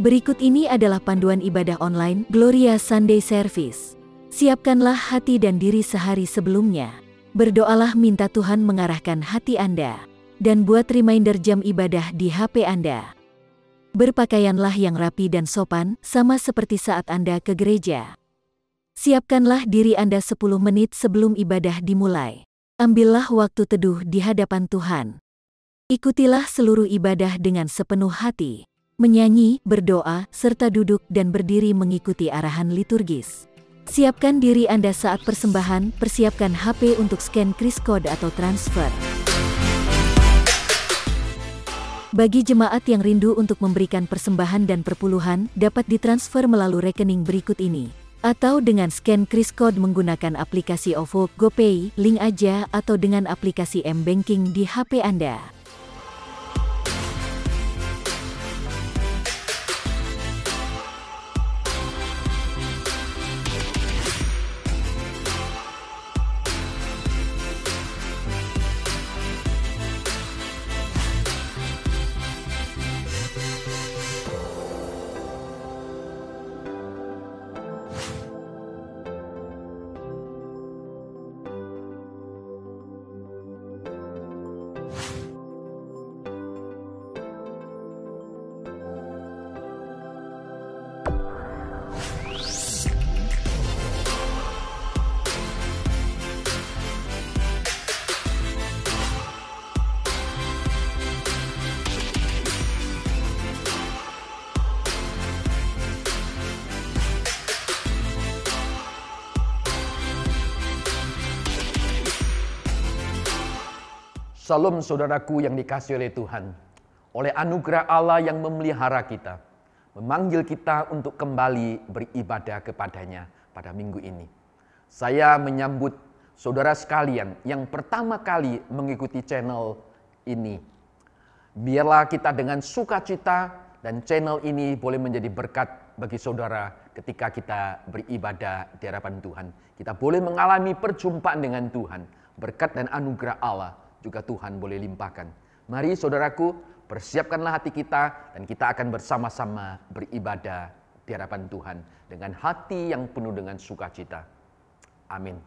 Berikut ini adalah panduan ibadah online Gloria Sunday Service. Siapkanlah hati dan diri sehari sebelumnya. Berdoalah minta Tuhan mengarahkan hati Anda. Dan buat reminder jam ibadah di HP Anda. Berpakaianlah yang rapi dan sopan, sama seperti saat Anda ke gereja. Siapkanlah diri Anda 10 menit sebelum ibadah dimulai. Ambillah waktu teduh di hadapan Tuhan. Ikutilah seluruh ibadah dengan sepenuh hati, menyanyi, berdoa, serta duduk dan berdiri mengikuti arahan liturgis. Siapkan diri Anda saat persembahan, persiapkan HP untuk scan kris kode atau transfer. Bagi jemaat yang rindu untuk memberikan persembahan dan perpuluhan, dapat ditransfer melalui rekening berikut ini. Atau dengan scan kris kode menggunakan aplikasi OVO, GoPay, link aja, atau dengan aplikasi M-Banking di HP Anda. Salam saudaraku yang dikasihi oleh Tuhan. Oleh anugerah Allah yang memelihara kita, memanggil kita untuk kembali beribadah kepadanya pada minggu ini. Saya menyambut saudara sekalian yang pertama kali mengikuti channel ini. Biarlah kita dengan sukacita dan channel ini boleh menjadi berkat bagi saudara ketika kita beribadah di hadapan Tuhan. Kita boleh mengalami perjumpaan dengan Tuhan. Berkat dan anugerah Allah juga Tuhan boleh limpahkan. Mari saudaraku, persiapkanlah hati kita dan kita akan bersama-sama beribadah di hadapan Tuhan dengan hati yang penuh dengan sukacita. Amin.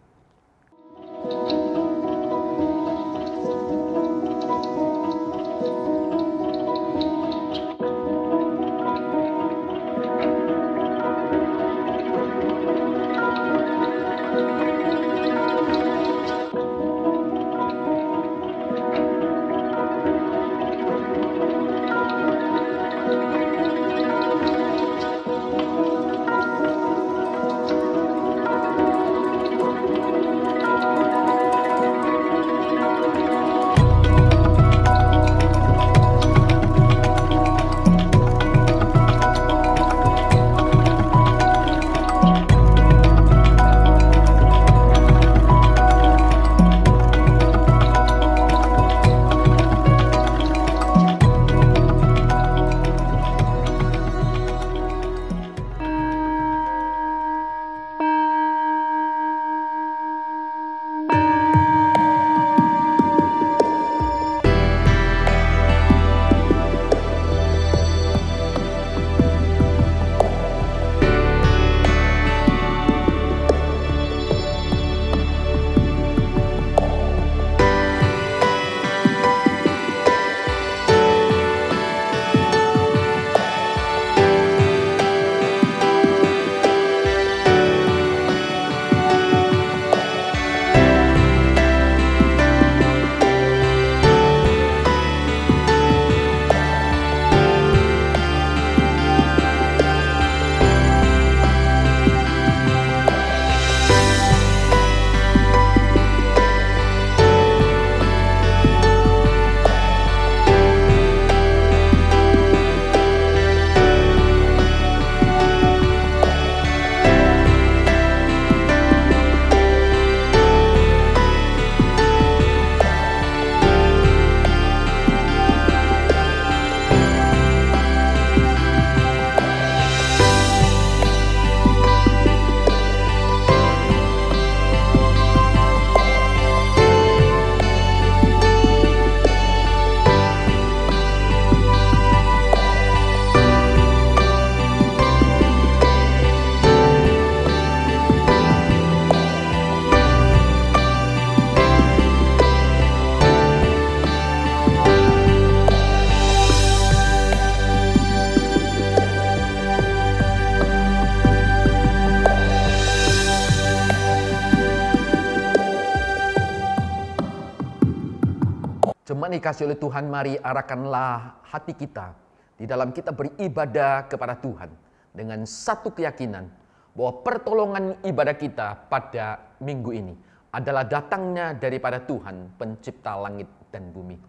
Jemaat dikasih oleh Tuhan, mari arahkanlah hati kita di dalam kita beribadah kepada Tuhan dengan satu keyakinan bahwa pertolongan ibadah kita pada minggu ini adalah datangnya daripada Tuhan pencipta langit dan bumi.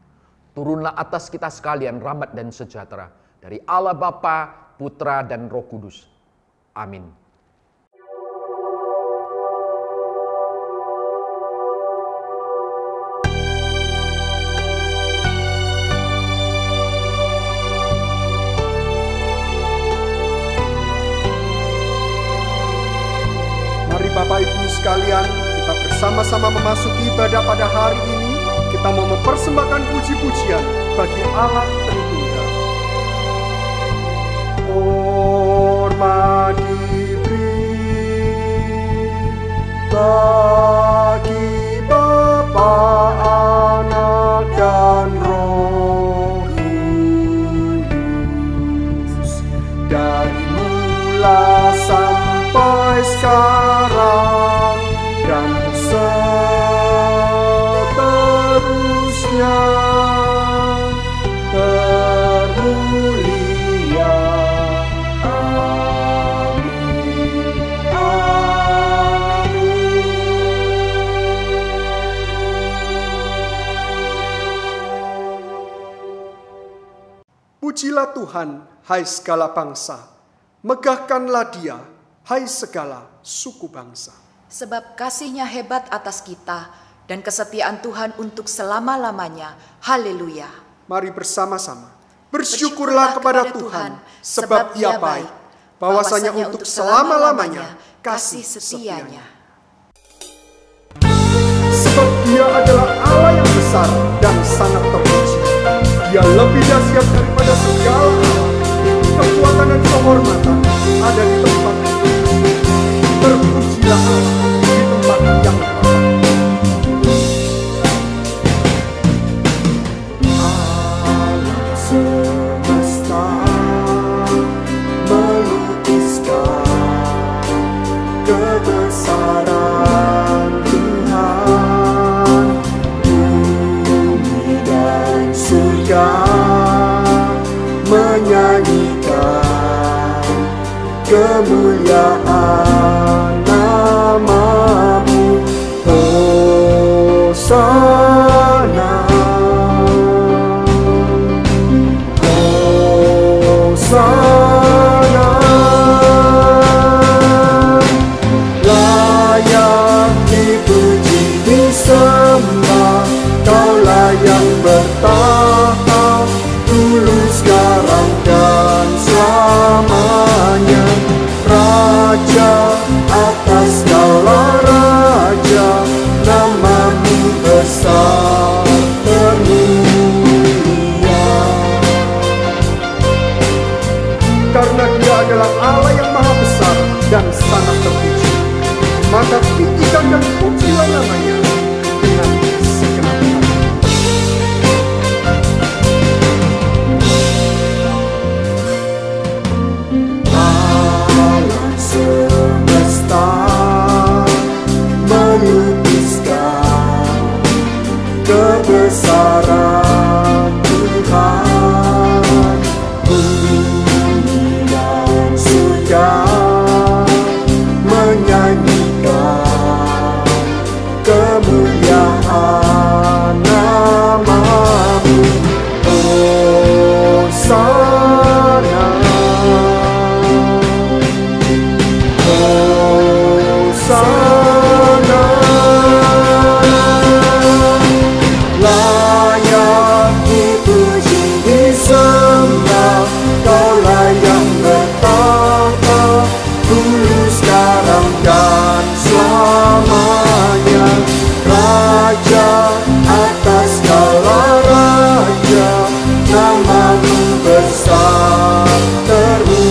Turunlah atas kita sekalian rahmat dan sejahtera dari Allah Bapa, Putra dan Roh Kudus. Amin. Mari Bapak Ibu sekalian, kita bersama-sama memasuki ibadah pada hari ini. Kita mau mempersembahkan puji-pujian bagi Allah Tritunggal. Hormat diberi bagi Bapa, Anak dan Roh Kudus, dari mula sampai sekarang dan seterusnya, termulia. Amin. Amin. Pujilah Tuhan, hai segala bangsa. Megahkanlah Dia, hai segala suku bangsa. Sebab kasih-Nya hebat atas kita dan kesetiaan Tuhan untuk selama-lamanya. Haleluya. Mari bersama-sama bersyukurlah kepada Tuhan, sebab Ia baik, bahwasanya untuk selama-lamanya kasih setianya. Sebab Dia adalah Allah yang besar dan sangat terpuji. Dia lebih dahsyat daripada segala Allah. Kekuatan dan kehormatan ada di tempat itu. Terpujilah Allah di tempat yang terhormat. Alam semesta melukiskan kebesaran Tuhan. Bumi dan surga menyanyikan kemuliaan nama-Mu. Hosana, Hosana, layak dipuji disembah, Kau layak bertahta dulu, sekarang dan selamanya. Raja atas segala raja, nama-Mu besar termulia. Karena Dia adalah Allah yang maha besar dan sangat terpuji, maka tinggikan dan pujilah namanya dengan segenap hati. Alam semesta melukiskan kebesaran Tuhan. Bumi dan surga menyanyikan kemuliaan nama-Mu. Hosana, Hosana, layak dipuji disembah, Kau layak bertahta dulu, sekarang dan selamanya. Raja atas segala raja, nama-Mu besar termulia.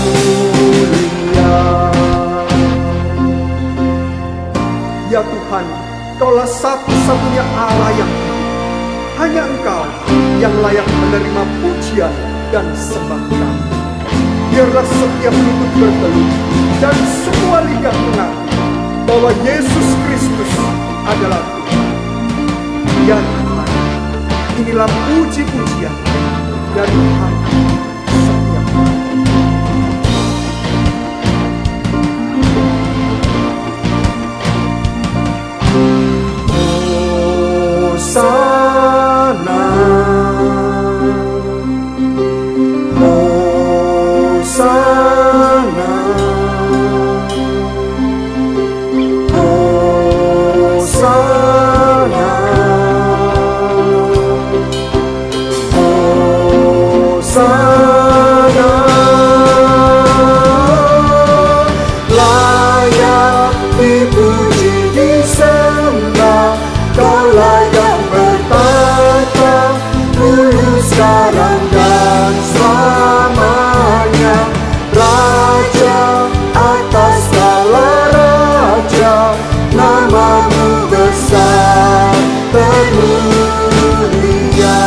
Ya Tuhan, Kaulah satu-satunya Allah yang hidup. Hanya Engkau yang layak menerima pujian dan sembah kami. Biarlah setiap lutut bertelut dan semua lidah mengaku bahwa Yesus Kristus adalah Tuhan. Ya Tuhan, inilah puji-pujian dari Tuhan setiap Hosana, Hosana, Hosana, Hosana. Layak dipuji disembah, Kau layak bertata dulu, sekarang dan selamanya. Raja atas segala raja, namamu besar termulia,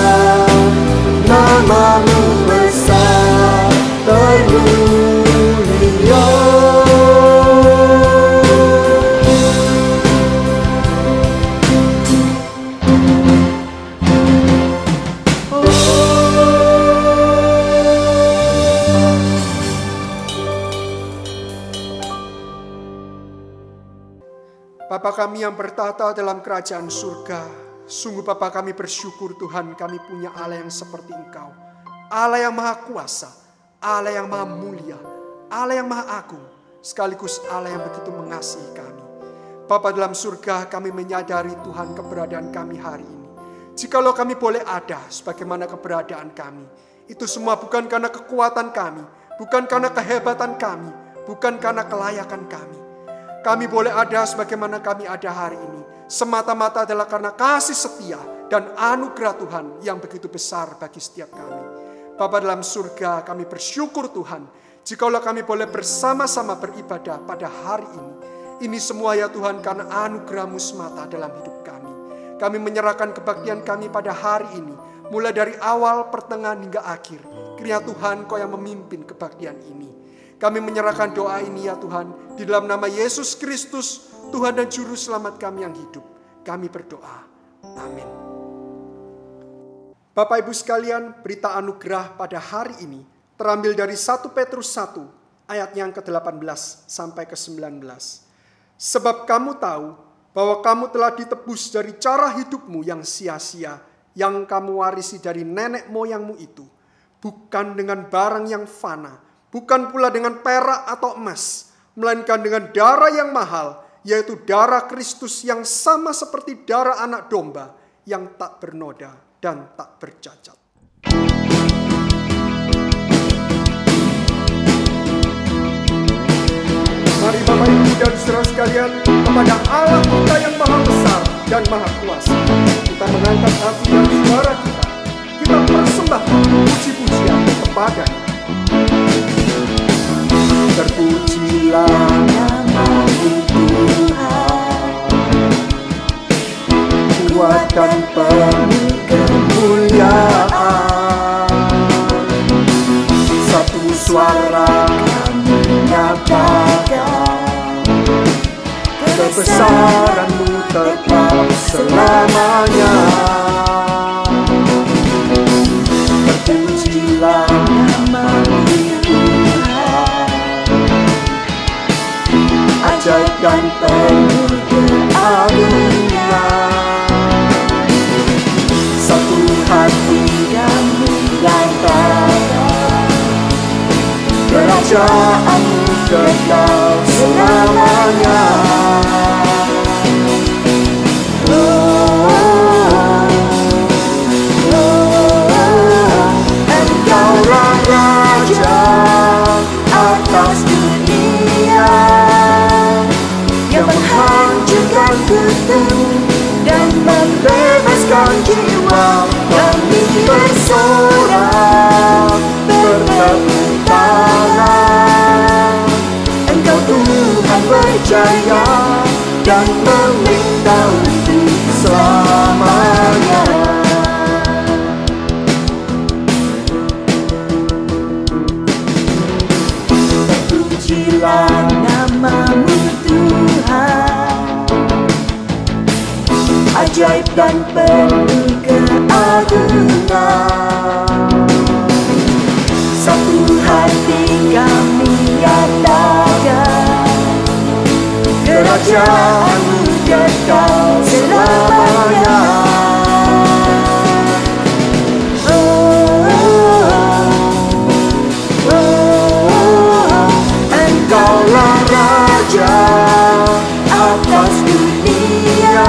namamu besar termulia. Bapa kami yang bertata dalam kerajaan surga, sungguh Bapa kami bersyukur Tuhan, kami punya Allah yang seperti Engkau. Allah yang maha kuasa, Allah yang maha mulia, Allah yang maha agung, sekaligus Allah yang begitu mengasihi kami. Bapa dalam surga, kami menyadari Tuhan keberadaan kami hari ini. Jikalau kami boleh ada sebagaimana keberadaan kami, itu semua bukan karena kekuatan kami, bukan karena kehebatan kami, bukan karena kelayakan kami. Kami boleh ada sebagaimana kami ada hari ini, semata-mata adalah karena kasih setia dan anugerah Tuhan yang begitu besar bagi setiap kami. Bapa dalam surga, kami bersyukur Tuhan, jikalau kami boleh bersama-sama beribadah pada hari ini. Ini semua ya Tuhan karena anugerah-Mu semata dalam hidup kami. Kami menyerahkan kebaktian kami pada hari ini, mulai dari awal, pertengahan hingga akhir. Kiranya Tuhan Kau yang memimpin kebaktian ini. Kami menyerahkan doa ini ya Tuhan, di dalam nama Yesus Kristus, Tuhan dan Juru Selamat kami yang hidup. Kami berdoa. Amin. Bapak Ibu sekalian, berita anugerah pada hari ini terambil dari 1 Petrus 1 ayat yang ke-18 sampai ke-19. Sebab kamu tahu bahwa kamu telah ditebus dari cara hidupmu yang sia-sia, yang kamu warisi dari nenek moyangmu itu, bukan dengan barang yang fana, bukan pula dengan perak atau emas, melainkan dengan darah yang mahal, yaitu darah Kristus yang sama seperti darah anak domba yang tak bernoda dan tak bercacat. Mari Bapak Ibu dan saudara sekalian, kepada Allah kita yang maha besar dan maha kuasa, kita mengangkat hati dan suara kita, kita persembahkan puji-pujian kepada-Nya. Terpujilah nama-Mu Tuhan, kuat dan penuh kemuliaan. Satu suara kami nyatakan, kebesaran-Mu tetap selamanya. Terpujilah nama-Mu ajaib dan penuh keagungan. Satu hati yang menyatakan, kerajaan-Mu kekal selamanya. Engkaulah Raja atas dunia, yang menghancurkan kutu dan membebaskan jiwa. Kami bersorak, bertepuk tangan. Engkau Tuhan berjaya dan memerintah untuk selamanya. Terpujilah nama-Mu Tuhan, ajaib dan penuh keagungan. agungan. Satu hati kami nyatakan, kerajaan-Mu kekal selamanya. Engkaulah Raja atas dunia,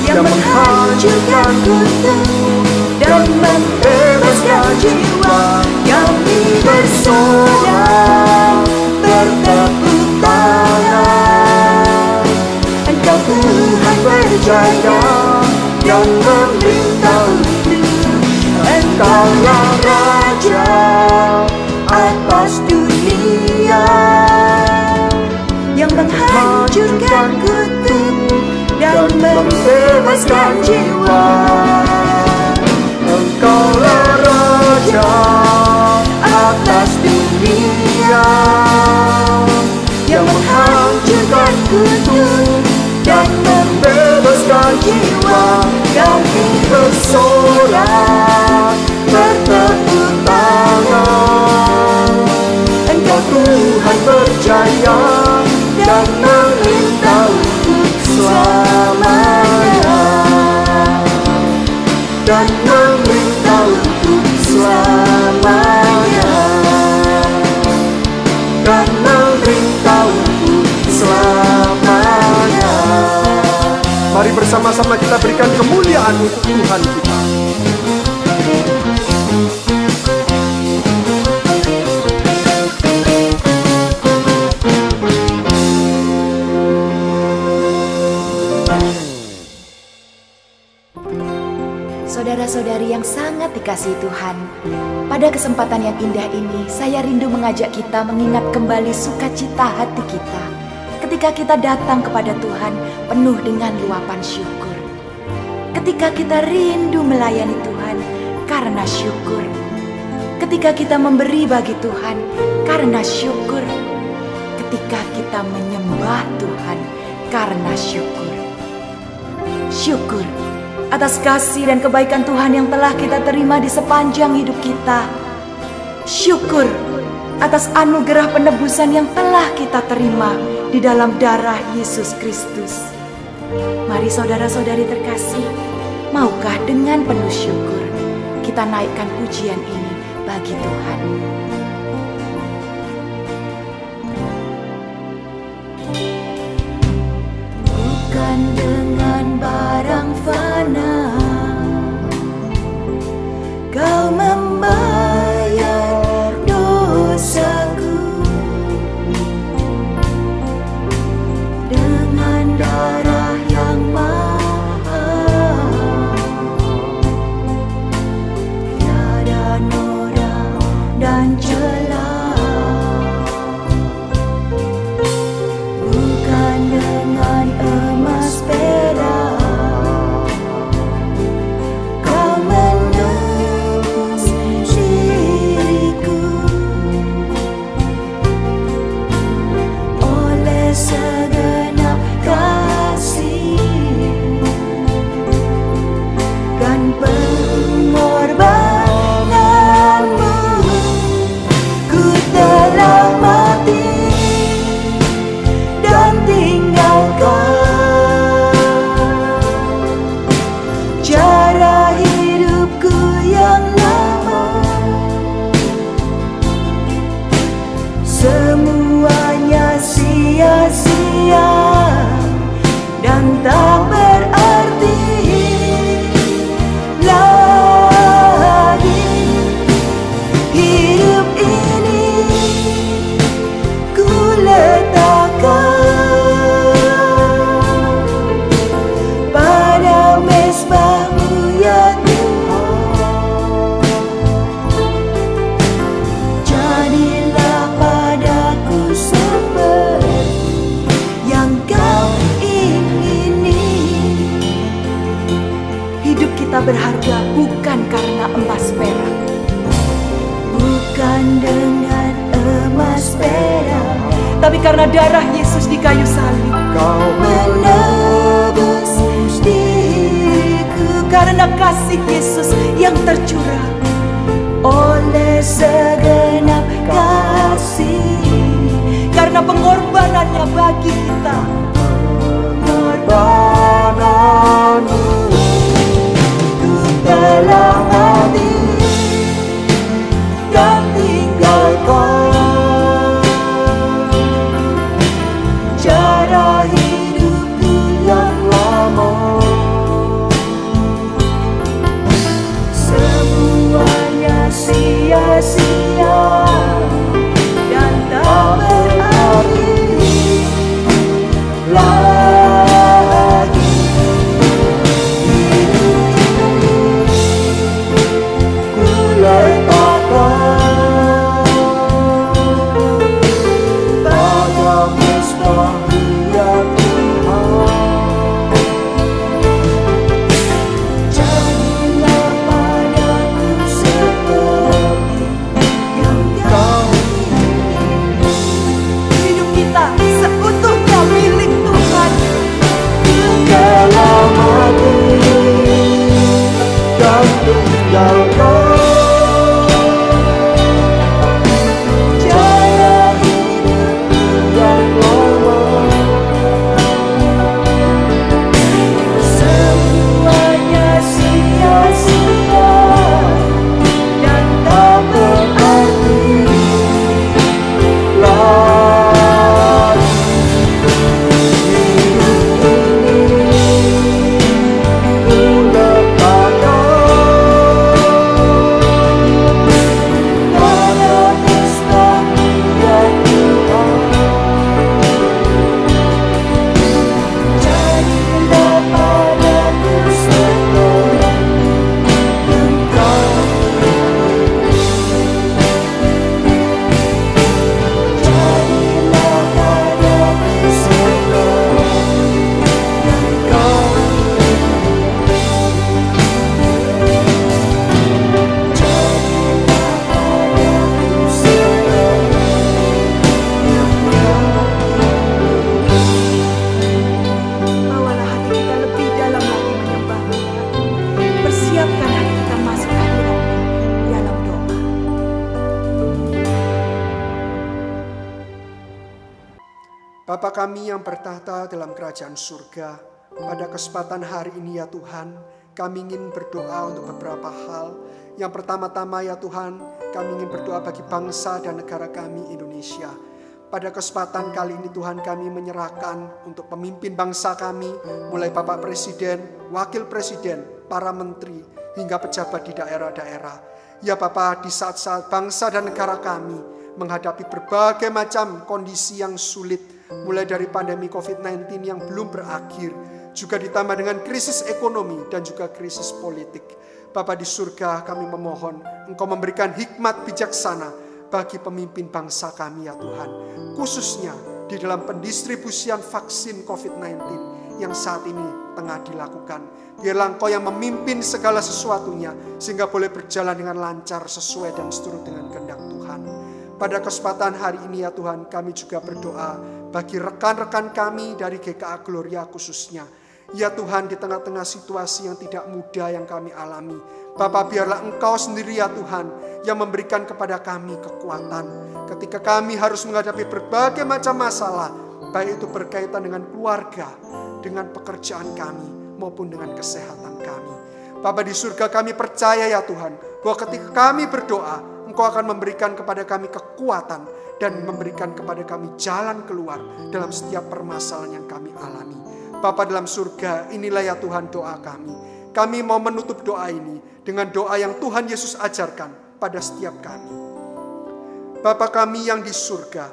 yang menghancurkan kutuk dan membebaskan jiwa. Kami bersorak bertepuk tangan. Engkau Tuhan berjaya dan memerintah hidup. Engkaulah Raja atas dunia, yang menghancurkan kutuk dan membebaskan jiwa. Engkaulah Raja atas dunia, yang menghancurkan kutuk dan membebaskan jiwa. Kami bersorak bertepuk tangan. Engkau Tuhan berjaya dan memerintah untuk selamanya, dan memerintah untuk selamanya, dan memerintah untuk selamanya. Mari bersama-sama kita berikan kemuliaan untuk Tuhan kita. Saudara-saudari yang sangat dikasihi Tuhan, pada kesempatan yang indah ini, saya rindu mengajak kita mengingat kembali sukacita hati kita ketika kita datang kepada Tuhan penuh dengan luapan syukur. Ketika kita rindu melayani Tuhan karena syukur. Ketika kita memberi bagi Tuhan karena syukur. Ketika kita menyembah Tuhan karena syukur. Syukur atas kasih dan kebaikan Tuhan yang telah kita terima di sepanjang hidup kita. Syukur atas anugerah penebusan yang telah kita terima di dalam darah Yesus Kristus. Mari saudara-saudari terkasih, maukah dengan penuh syukur kita naikkan pujian ini bagi Tuhan. Bukan dengan barang fana Kau membayar dosaku, dengan darah yang mahal, tiada noda dan celah. Bukan dengan emas perak Kau menebus diriku, oleh segenap kasih dan pengorbananmu, ku telah mati dan tinggalkan cara hidupku yang lama. Semuanya sia-sia dan tak berarti lagi. Hidup ini ku letakkan pada mezbah-Mu ya Tuhan. Jadilah padaku seperti yang Kau ingini. Hidup kita berharga bukan karena emas perak, bukan dengan emas perak, tapi karena darah Yesus di kayu salib. Kau menebus diriku, karena kasih Yesus yang tercurah. Oleh segenap kasih, karena pengorbanannya bagi kita. Pengorbananmu dalam hati dan tinggalkan cara hidupku yang lama. Semuanya sia-sia dan tak berarti lagi. Ku letakkan pada mesbah-Mu ya Tuhan. Jadilah padaku seperti yang Kau Hidup kita seutuhnya milik Tuhan. dalam hati dan tinggalkan cara hidupku yang lama. Semuanya sia-sia dan tak berarti Lagi ku letakkan pada mesbah-Mu ya Tuhan. Jadilah padaku seperti yang Kau Jadilah padaku seperti yang Kau Jadilah padaku seperti yang Kau Bawalah hati kita lebih dalam lagi menyembah Tuhan. Persiapkan hati kita masuk hadirat-Nya dalam doa. Bapa kami yang bertahta dalam kerajaan surga, pada kesempatan hari ini ya Tuhan, kami ingin berdoa untuk beberapa hal. Yang pertama-tama ya Tuhan, kami ingin berdoa bagi bangsa dan negara kami Indonesia. Pada kesempatan kali ini Tuhan, kami menyerahkan untuk pemimpin bangsa kami, mulai Bapak Presiden, Wakil Presiden, para menteri, hingga pejabat di daerah-daerah. Ya Bapak, di saat-saat bangsa dan negara kami menghadapi berbagai macam kondisi yang sulit, mulai dari pandemi COVID-19 yang belum berakhir, juga ditambah dengan krisis ekonomi dan juga krisis politik. Bapa di surga, kami memohon Engkau memberikan hikmat bijaksana bagi pemimpin bangsa kami ya Tuhan. Khususnya di dalam pendistribusian vaksin COVID-19 yang saat ini tengah dilakukan. Biarlah Engkau yang memimpin segala sesuatunya sehingga boleh berjalan dengan lancar sesuai dan seturut dengan kehendak Tuhan. Pada kesempatan hari ini ya Tuhan, kami juga berdoa bagi rekan-rekan kami dari GKA Gloria khususnya. Ya Tuhan, di tengah-tengah situasi yang tidak mudah yang kami alami, Bapa, biarlah Engkau sendiri ya Tuhan yang memberikan kepada kami kekuatan ketika kami harus menghadapi berbagai macam masalah, baik itu berkaitan dengan keluarga, dengan pekerjaan kami, maupun dengan kesehatan kami. Bapa di surga, kami percaya ya Tuhan bahwa ketika kami berdoa, Engkau akan memberikan kepada kami kekuatan dan memberikan kepada kami jalan keluar dalam setiap permasalahan yang kami alami. Bapa dalam surga, inilah ya Tuhan doa kami. Kami mau menutup doa ini dengan doa yang Tuhan Yesus ajarkan pada setiap kami. Bapa kami yang di surga,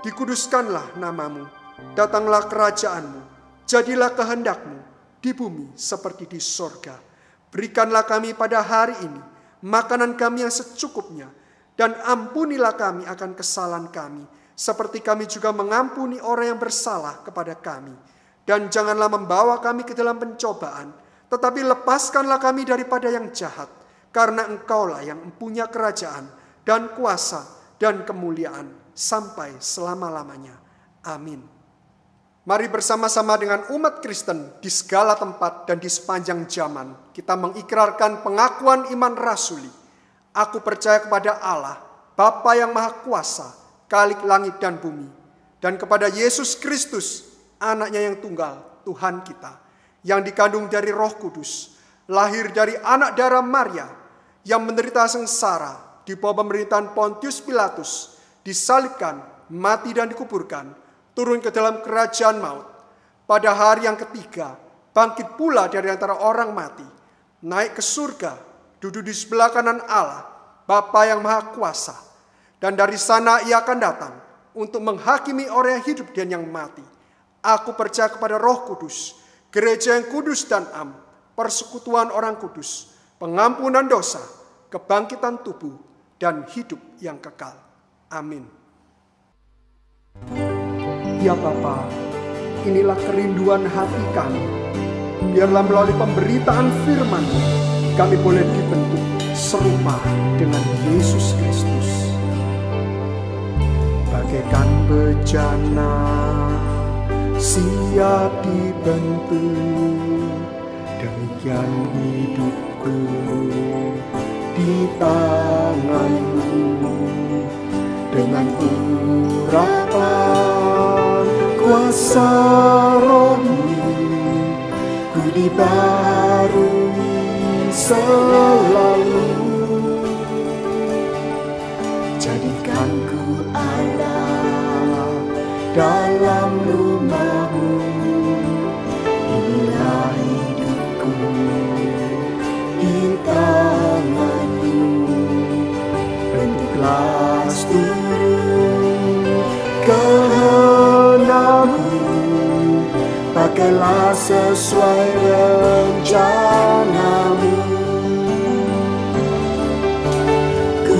dikuduskanlah namamu, datanglah kerajaanmu, jadilah kehendak-Mu di bumi seperti di surga. Berikanlah kami pada hari ini makanan kami yang secukupnya, dan ampunilah kami akan kesalahan kami, seperti kami juga mengampuni orang yang bersalah kepada kami. Dan janganlah membawa kami ke dalam pencobaan, tetapi lepaskanlah kami daripada yang jahat, karena Engkaulah yang mempunyai kerajaan dan kuasa dan kemuliaan sampai selama-lamanya. Amin. Mari bersama-sama dengan umat Kristen di segala tempat dan di sepanjang zaman, kita mengikrarkan pengakuan iman rasuli. Aku percaya kepada Allah, Bapa yang Maha Kuasa, Khalik langit dan bumi, dan kepada Yesus Kristus, anaknya yang tunggal, Tuhan kita, yang dikandung dari Roh Kudus, lahir dari anak darah Maria, yang menderita sengsara di bawah pemerintahan Pontius Pilatus, disalibkan, mati dan dikuburkan, turun ke dalam kerajaan maut. Pada hari yang ketiga, bangkit pula dari antara orang mati, naik ke surga, duduk di sebelah kanan Allah, Bapa yang Maha Kuasa. Dan dari sana ia akan datang untuk menghakimi orang yang hidup dan yang mati. Aku percaya kepada Roh Kudus, gereja yang kudus dan am, persekutuan orang kudus, pengampunan dosa, kebangkitan tubuh, dan hidup yang kekal. Amin. Ya Bapa, inilah kerinduan hati kami. Biarlah melalui pemberitaan firman kami boleh dibentuk serupa dengan Yesus Kristus. Bagaikan bejana siap dibentuk, demikian hidupku di tangan-Mu. Dengan urapan kuasa Roh-Mu, ku dibaharui selalu. Jadikan ku Allah dalam rumah-Mu, inilah hidupku di tangan-Mu. Bentuklah kehendak-Mu, pakailah sesuai rencana-Mu. Ku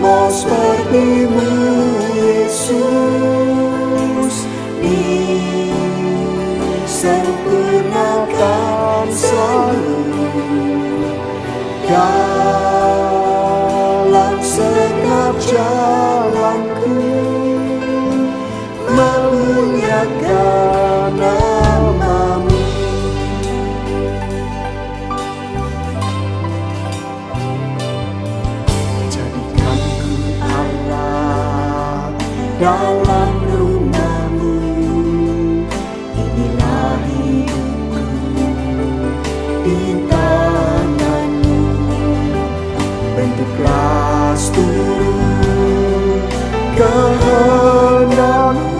mau seperti-Mu, Yesus, disempurnakan selalu dalam segenap jalanku, memuliakan nama-Mu. Jadikan ku Allah dalam rumah-Mu, inilah hidupku di tangan-Mu. Bentuklah seluruh kehendak-Mu,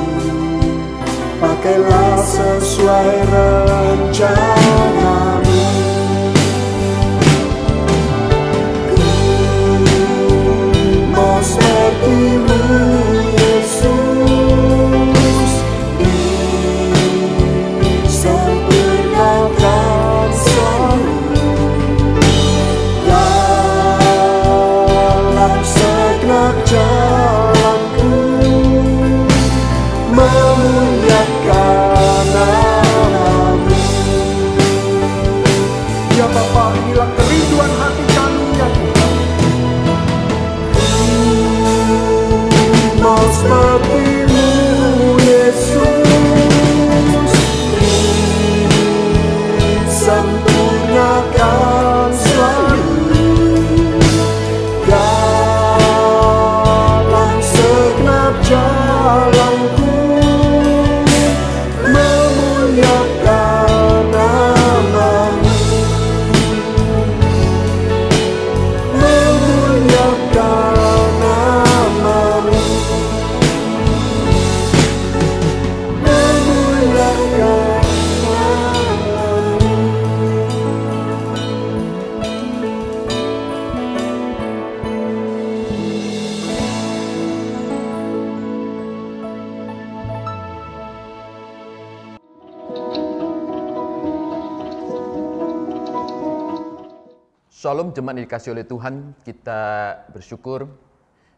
pakailah sesuai rencana-Mu. Ku mau seperti-Mu, Yesus, disempurnakan selalu dalam segenap jalanku, memuliakan nama-Mu. Ya Bapa, inilah kerinduan hati kami ya Tuhan. Mau seperti-Mu, Yesus, disempurnakan selalu dalam segenap jalanku, memuliakan nama-Mu, memuliakan nama-Mu, memuliakan nama-Mu. Shalom jemaat yang dikasihi oleh Tuhan, kita bersyukur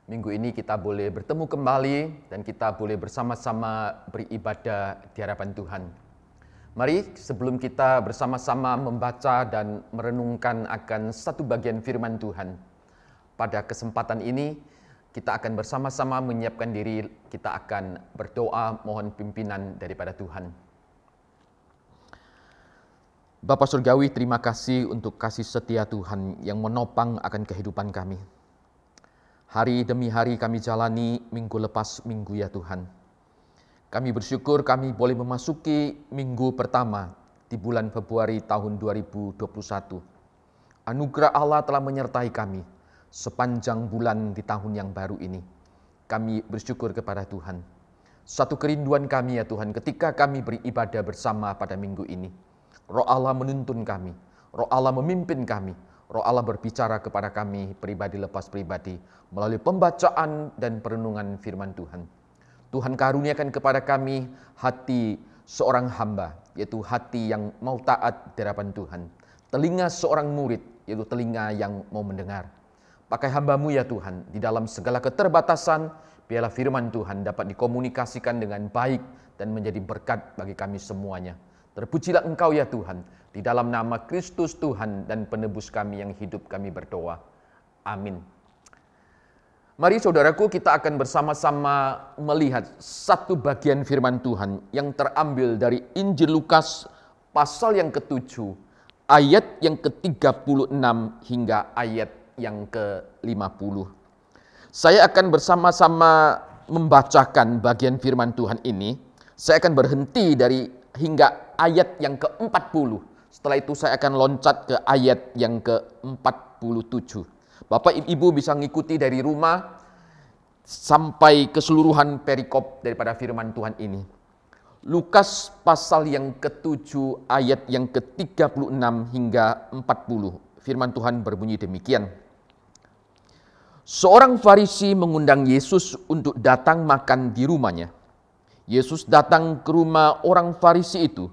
minggu ini kita boleh bertemu kembali dan kita boleh bersama-sama beribadah di hadapan Tuhan. Mari sebelum kita bersama-sama membaca dan merenungkan akan satu bagian firman Tuhan, pada kesempatan ini kita akan bersama-sama menyiapkan diri, kita akan berdoa mohon pimpinan daripada Tuhan. Bapa Surgawi, terima kasih untuk kasih setia Tuhan yang menopang akan kehidupan kami. Hari demi hari kami jalani, minggu lepas minggu ya Tuhan. Kami bersyukur kami boleh memasuki minggu pertama di bulan Februari tahun 2021. Anugerah Allah telah menyertai kami sepanjang bulan di tahun yang baru ini. Kami bersyukur kepada Tuhan. Satu kerinduan kami ya Tuhan ketika kami beribadah bersama pada minggu ini. Roh Allah menuntun kami, Roh Allah memimpin kami, Roh Allah berbicara kepada kami pribadi lepas pribadi melalui pembacaan dan perenungan firman Tuhan. Tuhan karuniakan kepada kami hati seorang hamba, yaitu hati yang mau taat di hadapan Tuhan. Telinga seorang murid, yaitu telinga yang mau mendengar. Pakai hamba-Mu ya Tuhan, di dalam segala keterbatasan, biarlah firman Tuhan dapat dikomunikasikan dengan baik dan menjadi berkat bagi kami semuanya. Terpujilah Engkau ya Tuhan, di dalam nama Kristus Tuhan dan penebus kami yang hidup kami berdoa. Amin. Mari saudaraku, kita akan bersama-sama melihat satu bagian firman Tuhan yang terambil dari Injil Lukas pasal yang ke-7, ayat yang ke-36 hingga ayat yang ke-50. Saya akan bersama-sama membacakan bagian firman Tuhan ini. Saya akan berhenti dari hingga ayat yang ke-40. Setelah itu saya akan loncat ke ayat yang ke-47. Bapak Ibu bisa mengikuti dari rumah sampai keseluruhan perikop daripada firman Tuhan ini. Lukas pasal yang ke-7 ayat yang ke-36 hingga 40. Firman Tuhan berbunyi demikian. Seorang Farisi mengundang Yesus untuk datang makan di rumahnya. Yesus datang ke rumah orang Farisi itu,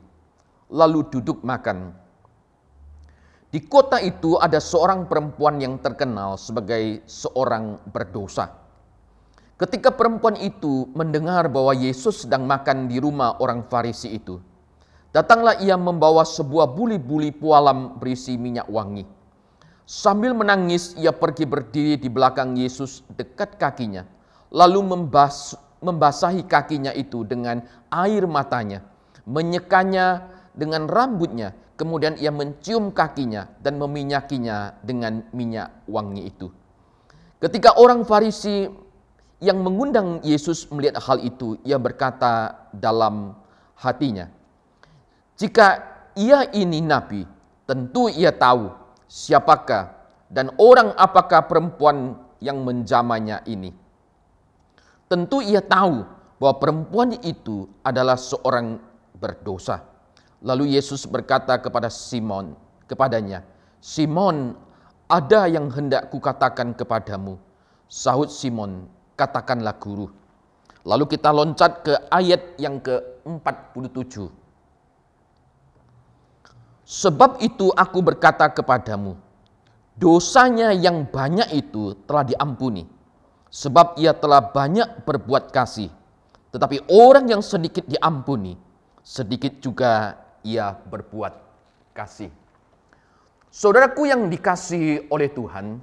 lalu duduk makan. Di kota itu ada seorang perempuan yang terkenal sebagai seorang berdosa. Ketika perempuan itu mendengar bahwa Yesus sedang makan di rumah orang Farisi itu, datanglah ia membawa sebuah buli-buli pualam berisi minyak wangi. Sambil menangis, ia pergi berdiri di belakang Yesus dekat kakinya, lalu membasahi kakinya itu dengan air matanya, menyekanya dengan rambutnya. Kemudian ia mencium kakinya dan meminyakinya dengan minyak wangi itu. Ketika orang Farisi yang mengundang Yesus melihat hal itu, ia berkata dalam hatinya, "Jika ia ini nabi, tentu ia tahu siapakah dan orang apakah perempuan yang menjamahnya ini. Tentu ia tahu bahwa perempuan itu adalah seorang berdosa." Lalu Yesus berkata kepadanya, "Simon, ada yang hendak kukatakan kepadamu." Sahut Simon, "Katakanlah guru." Lalu kita loncat ke ayat yang ke-47. "Sebab itu aku berkata kepadamu, dosanya yang banyak itu telah diampuni, sebab ia telah banyak berbuat kasih. Tetapi orang yang sedikit diampuni, sedikit juga ia berbuat kasih." Saudaraku yang dikasihi oleh Tuhan,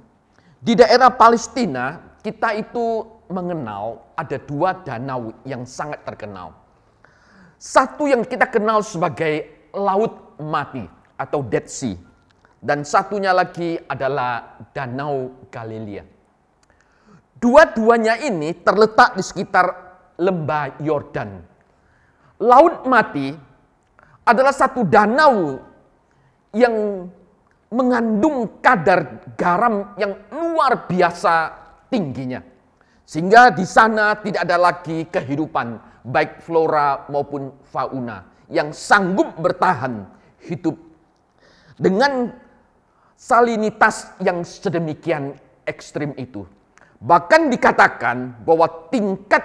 di daerah Palestina kita itu mengenal ada dua danau yang sangat terkenal. Satu yang kita kenal sebagai Laut Mati atau Dead Sea, dan satunya lagi adalah Danau Galilea. Dua-duanya ini terletak di sekitar lembah Yordan. Laut Mati adalah satu danau yang mengandung kadar garam yang luar biasa tingginya. Sehingga di sana tidak ada lagi kehidupan, baik flora maupun fauna, yang sanggup bertahan hidup dengan salinitas yang sedemikian ekstrim itu. Bahkan dikatakan bahwa tingkat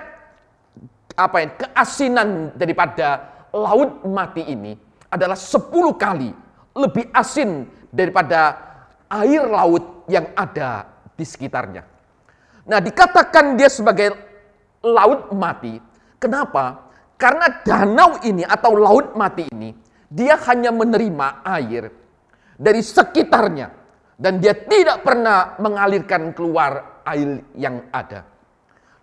keasinan daripada Laut Mati ini adalah 10 kali lebih asin daripada air laut yang ada di sekitarnya. Nah, dikatakan dia sebagai Laut Mati. Kenapa? Karena danau ini atau Laut Mati ini, dia hanya menerima air dari sekitarnya. Dan dia tidak pernah mengalirkan keluar air yang ada.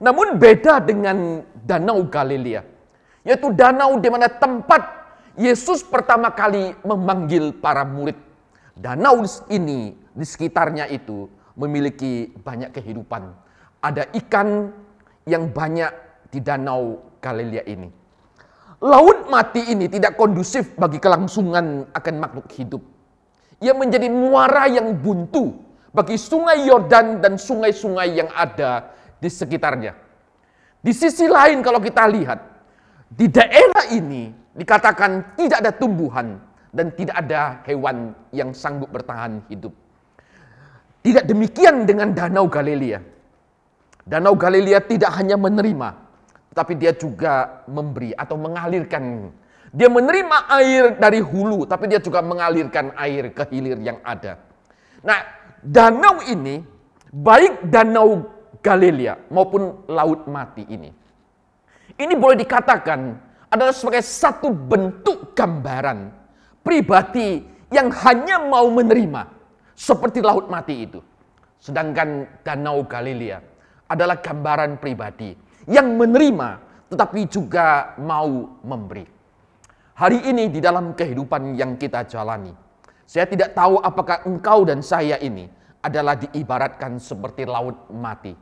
Namun beda dengan Danau Galilea, yaitu danau di mana tempat Yesus pertama kali memanggil para murid. Danau ini di sekitarnya itu memiliki banyak kehidupan. Ada ikan yang banyak di Danau Galilea ini. Laut mati ini tidak kondusif bagi kelangsungan akan makhluk hidup. Ia menjadi muara yang buntu bagi sungai Yordan dan sungai-sungai yang ada di sekitarnya. Di sisi lain kalau kita lihat, di daerah ini dikatakan tidak ada tumbuhan dan tidak ada hewan yang sanggup bertahan hidup. Tidak demikian dengan Danau Galilea. Danau Galilea tidak hanya menerima, tapi dia juga memberi atau mengalirkan. Dia menerima air dari hulu, tapi dia juga mengalirkan air ke hilir yang ada. Nah, danau ini, baik Danau Galilea maupun Laut Mati ini boleh dikatakan adalah sebagai satu bentuk gambaran pribadi yang hanya mau menerima, seperti Laut Mati itu. Sedangkan Danau Galilea adalah gambaran pribadi yang menerima tetapi juga mau memberi. Hari ini di dalam kehidupan yang kita jalani, saya tidak tahu apakah engkau dan saya ini adalah diibaratkan seperti laut mati,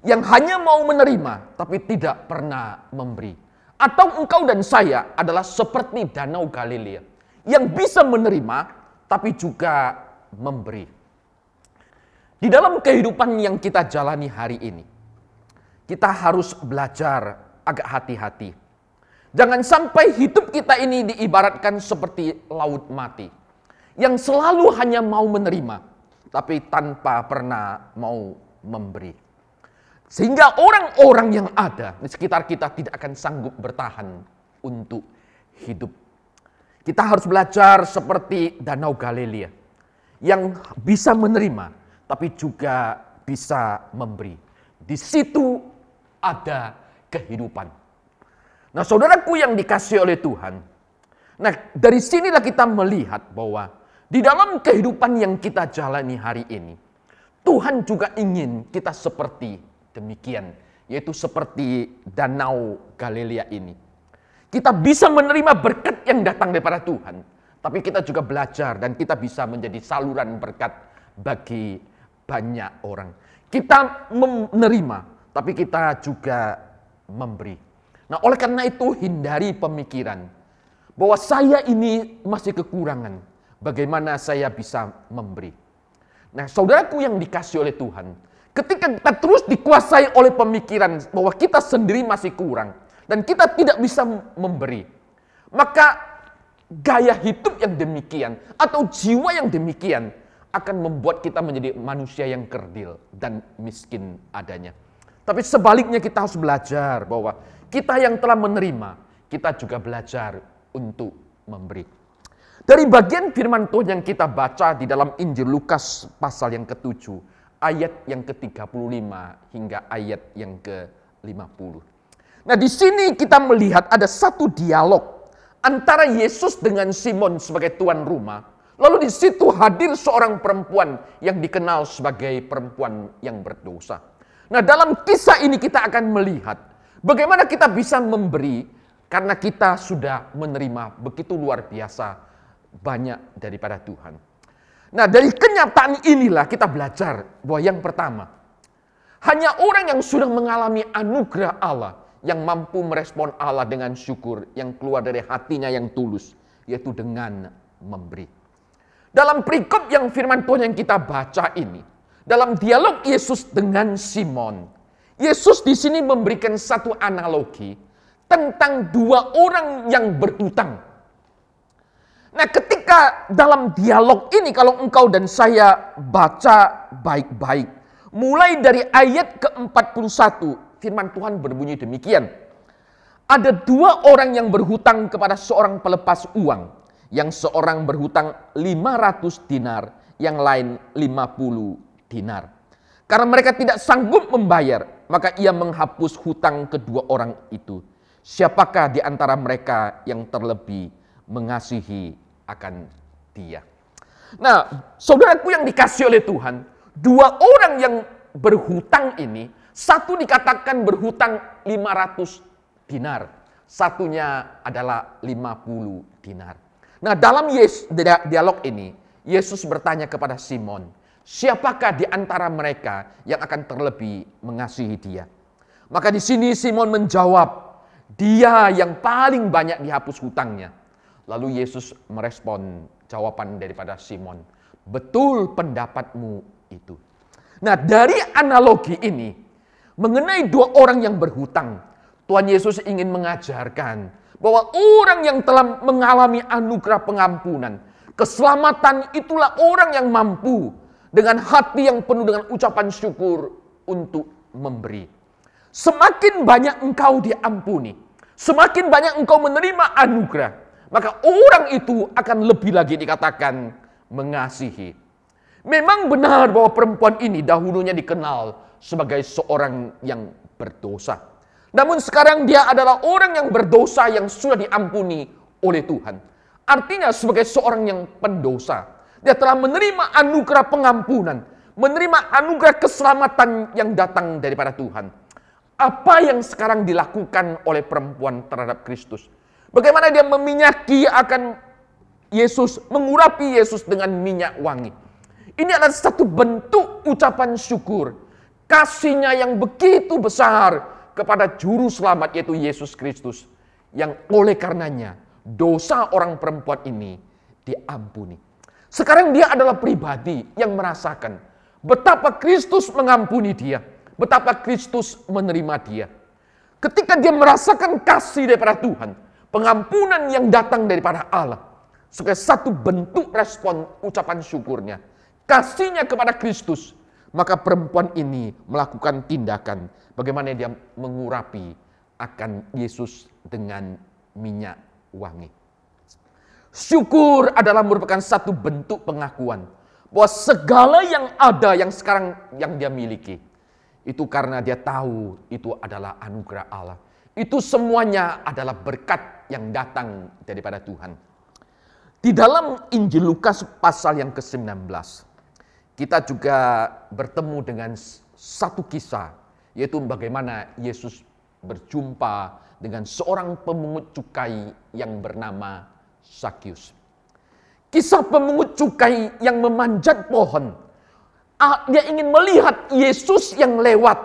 yang hanya mau menerima tapi tidak pernah memberi. Atau engkau dan saya adalah seperti Danau Galilea, yang bisa menerima tapi juga memberi. Di dalam kehidupan yang kita jalani hari ini, kita harus belajar agak hati-hati. Jangan sampai hidup kita ini diibaratkan seperti laut mati, yang selalu hanya mau menerima, tapi tanpa pernah mau memberi. Sehingga orang-orang yang ada di sekitar kita tidak akan sanggup bertahan untuk hidup. Kita harus belajar seperti Danau Galilea, yang bisa menerima, tapi juga bisa memberi. Di situ ada kehidupan. Nah, saudaraku yang dikasihi oleh Tuhan, nah dari sinilah kita melihat bahwa di dalam kehidupan yang kita jalani hari ini, Tuhan juga ingin kita seperti demikian, yaitu seperti Danau Galilea ini. Kita bisa menerima berkat yang datang daripada Tuhan, tapi kita juga belajar dan kita bisa menjadi saluran berkat bagi banyak orang. Kita menerima, tapi kita juga memberi. Nah, oleh karena itu hindari pemikiran bahwa saya ini masih kekurangan. Bagaimana saya bisa memberi? Nah, saudaraku yang dikasihi oleh Tuhan, ketika kita terus dikuasai oleh pemikiran bahwa kita sendiri masih kurang dan kita tidak bisa memberi, maka gaya hidup yang demikian atau jiwa yang demikian akan membuat kita menjadi manusia yang kerdil dan miskin adanya. Tapi sebaliknya kita harus belajar bahwa kita yang telah menerima, kita juga belajar untuk memberi. Dari bagian firman Tuhan yang kita baca di dalam Injil Lukas pasal yang ke-7, ayat yang ke-35 hingga ayat yang ke-50. Nah, di sini kita melihat ada satu dialog antara Yesus dengan Simon sebagai tuan rumah. Lalu di situ hadir seorang perempuan yang dikenal sebagai perempuan yang berdosa. Nah, dalam kisah ini kita akan melihat bagaimana kita bisa memberi karena kita sudah menerima begitu luar biasa banyak daripada Tuhan. Nah, dari kenyataan inilah kita belajar bahwa yang pertama, hanya orang yang sudah mengalami anugerah Allah yang mampu merespon Allah dengan syukur yang keluar dari hatinya yang tulus, yaitu dengan memberi. Dalam perikop yang firman Tuhan yang kita baca ini, dalam dialog Yesus dengan Simon, Yesus di sini memberikan satu analogi tentang dua orang yang berhutang. Nah, ketika dalam dialog ini kalau engkau dan saya baca baik-baik, mulai dari ayat ke-41, firman Tuhan berbunyi demikian. Ada dua orang yang berhutang kepada seorang pelepas uang. Yang seorang berhutang 500 dinar, yang lain 50 dinar. Karena mereka tidak sanggup membayar, maka ia menghapus hutang kedua orang itu. Siapakah di antara mereka yang terlebih mengasihi akan dia? Nah, saudaraku yang dikasihi oleh Tuhan, dua orang yang berhutang ini Satu dikatakan berhutang 500 dinar. Satunya adalah 50 dinar. Nah, dalam dialog ini, Yesus bertanya kepada Simon, siapakah di antara mereka yang akan terlebih mengasihi dia? Maka di sini Simon menjawab, dia yang paling banyak dihapus hutangnya. Lalu Yesus merespon jawaban daripada Simon, betul pendapatmu itu. Nah, dari analogi ini, mengenai dua orang yang berhutang, Tuhan Yesus ingin mengajarkan bahwa orang yang telah mengalami anugerah pengampunan, keselamatan, itulah orang yang mampu dengan hati yang penuh dengan ucapan syukur untuk memberi. Semakin banyak engkau diampuni, semakin banyak engkau menerima anugerah, maka orang itu akan lebih lagi dikatakan mengasihi. Memang benar bahwa perempuan ini dahulunya dikenal sebagai seorang yang berdosa. Namun sekarang dia adalah orang yang berdosa yang sudah diampuni oleh Tuhan. Artinya sebagai seorang yang pendosa, dia telah menerima anugerah pengampunan, menerima anugerah keselamatan yang datang daripada Tuhan. Apa yang sekarang dilakukan oleh perempuan terhadap Kristus? Bagaimana dia meminyaki akan Yesus, mengurapi Yesus dengan minyak wangi. Ini adalah satu bentuk ucapan syukur, kasihnya yang begitu besar kepada juru selamat yaitu Yesus Kristus, yang oleh karenanya dosa orang perempuan ini diampuni. Sekarang dia adalah pribadi yang merasakan betapa Kristus mengampuni dia, betapa Kristus menerima dia. Ketika dia merasakan kasih daripada Tuhan, pengampunan yang datang daripada Allah, sebagai satu bentuk respon ucapan syukurnya, kasihnya kepada Kristus, maka perempuan ini melakukan tindakan bagaimana dia mengurapi akan Yesus dengan minyak wangi. Syukur adalah merupakan satu bentuk pengakuan bahwa segala yang ada yang sekarang yang dia miliki, itu karena dia tahu itu adalah anugerah Allah. Itu semuanya adalah berkat yang datang daripada Tuhan. Di dalam Injil Lukas pasal yang ke-19, kita juga bertemu dengan satu kisah, yaitu bagaimana Yesus berjumpa dengan seorang pemungut cukai yang bernama Sakyus. Kisah pemungut cukai yang memanjat pohon. Dia ingin melihat Yesus yang lewat.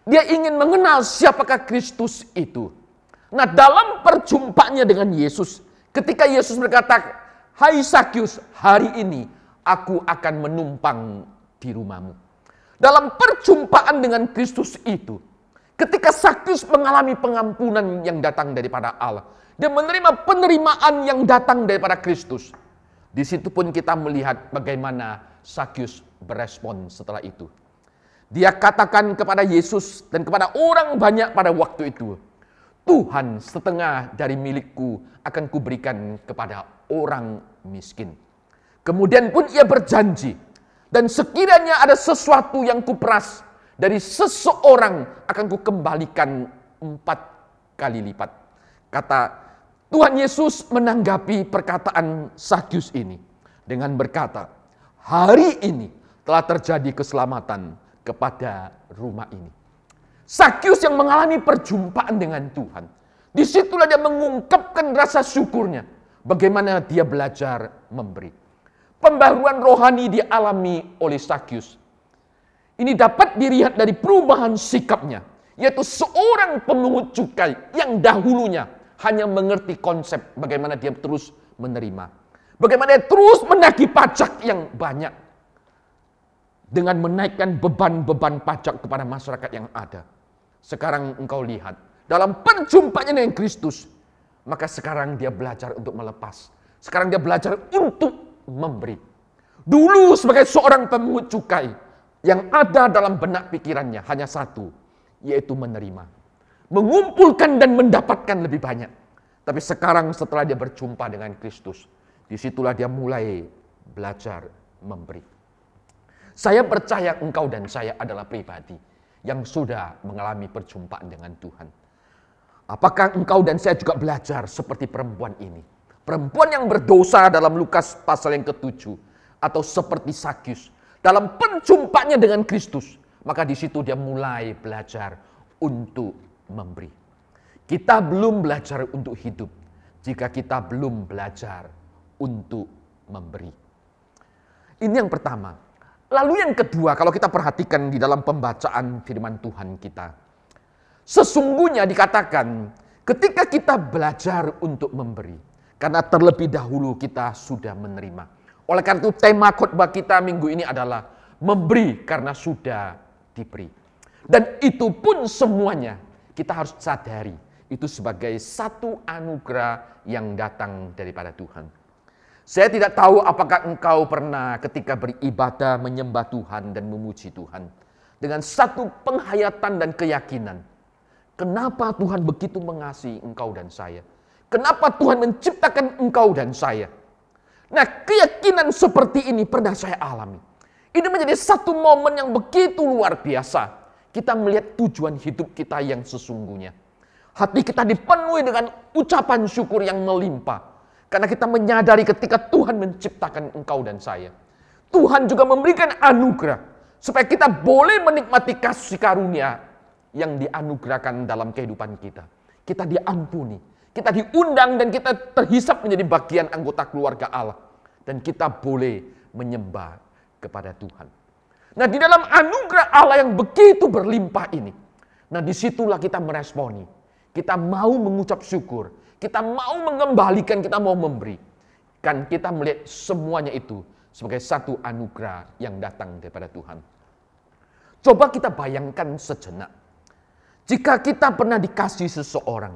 Dia ingin mengenal siapakah Kristus itu. Nah, dalam perjumpaannya dengan Yesus, ketika Yesus berkata, "Hai Sakyus, hari ini aku akan menumpang di rumahmu." Dalam perjumpaan dengan Kristus itu, ketika Sakyus mengalami pengampunan yang datang daripada Allah, dia menerima penerimaan yang datang daripada Kristus. Di situ pun kita melihat bagaimana Sakyus berespon setelah itu. Dia katakan kepada Yesus dan kepada orang banyak pada waktu itu, "Tuhan, setengah dari milikku akan kuberikan kepada orang miskin." Kemudian pun ia berjanji, "Dan sekiranya ada sesuatu yang kuperas dari seseorang akan kukembalikan 4 kali lipat." Kata Tuhan Yesus menanggapi perkataan Sakyus ini dengan berkata, "Hari ini telah terjadi keselamatan kepada rumah ini." Sakyus yang mengalami perjumpaan dengan Tuhan, disitulah dia mengungkapkan rasa syukurnya, bagaimana dia belajar memberi. Pembaruan rohani dialami oleh Sakyus. Ini dapat dilihat dari perubahan sikapnya, yaitu seorang pemungut cukai yang dahulunya hanya mengerti konsep bagaimana dia terus menerima, bagaimana dia terus menagih pajak yang banyak dengan menaikkan beban-beban pajak kepada masyarakat yang ada. Sekarang engkau lihat dalam perjumpaannya dengan Kristus, maka sekarang dia belajar untuk melepas. Sekarang dia belajar untuk memberi. Dulu sebagai seorang pemungut cukai, yang ada dalam benak pikirannya hanya satu, yaitu menerima, mengumpulkan dan mendapatkan lebih banyak. Tapi sekarang setelah dia berjumpa dengan Kristus, disitulah dia mulai belajar memberi. Saya percaya engkau dan saya adalah pribadi yang sudah mengalami perjumpaan dengan Tuhan. Apakah engkau dan saya juga belajar seperti perempuan ini? Perempuan yang berdosa dalam Lukas pasal yang ke-7. Atau seperti Sakyus. Dalam perjumpaannya dengan Kristus. maka di situ dia mulai belajar untuk memberi. Kita belum belajar untuk hidup jika kita belum belajar untuk memberi. Ini yang pertama. Lalu yang kedua, kalau kita perhatikan di dalam pembacaan firman Tuhan kita, sesungguhnya dikatakan ketika kita belajar untuk memberi, karena terlebih dahulu kita sudah menerima. Oleh karena itu tema khotbah kita minggu ini adalah memberi karena sudah diberi. Dan itu pun semuanya kita harus sadari itu sebagai satu anugerah yang datang daripada Tuhan. Saya tidak tahu apakah engkau pernah ketika beribadah menyembah Tuhan dan memuji Tuhan dengan satu penghayatan dan keyakinan. Kenapa Tuhan begitu mengasihi engkau dan saya? Kenapa Tuhan menciptakan engkau dan saya? Nah, keyakinan seperti ini pernah saya alami. Ini menjadi satu momen yang begitu luar biasa. Kita melihat tujuan hidup kita yang sesungguhnya. Hati kita dipenuhi dengan ucapan syukur yang melimpah. Karena kita menyadari ketika Tuhan menciptakan engkau dan saya. Tuhan juga memberikan anugerah. Supaya kita boleh menikmati kasih karunia yang dianugerahkan dalam kehidupan kita. Kita diampuni. Kita diundang dan kita terhisap menjadi bagian anggota keluarga Allah. Dan kita boleh menyembah kepada Tuhan. Nah, di dalam anugerah Allah yang begitu berlimpah ini. Nah, disitulah kita meresponi. Kita mau mengucap syukur. Kita mau mengembalikan, kita mau memberi. Kan kita melihat semuanya itu sebagai satu anugerah yang datang daripada Tuhan. Coba kita bayangkan sejenak. Jika kita pernah dikasih seseorang,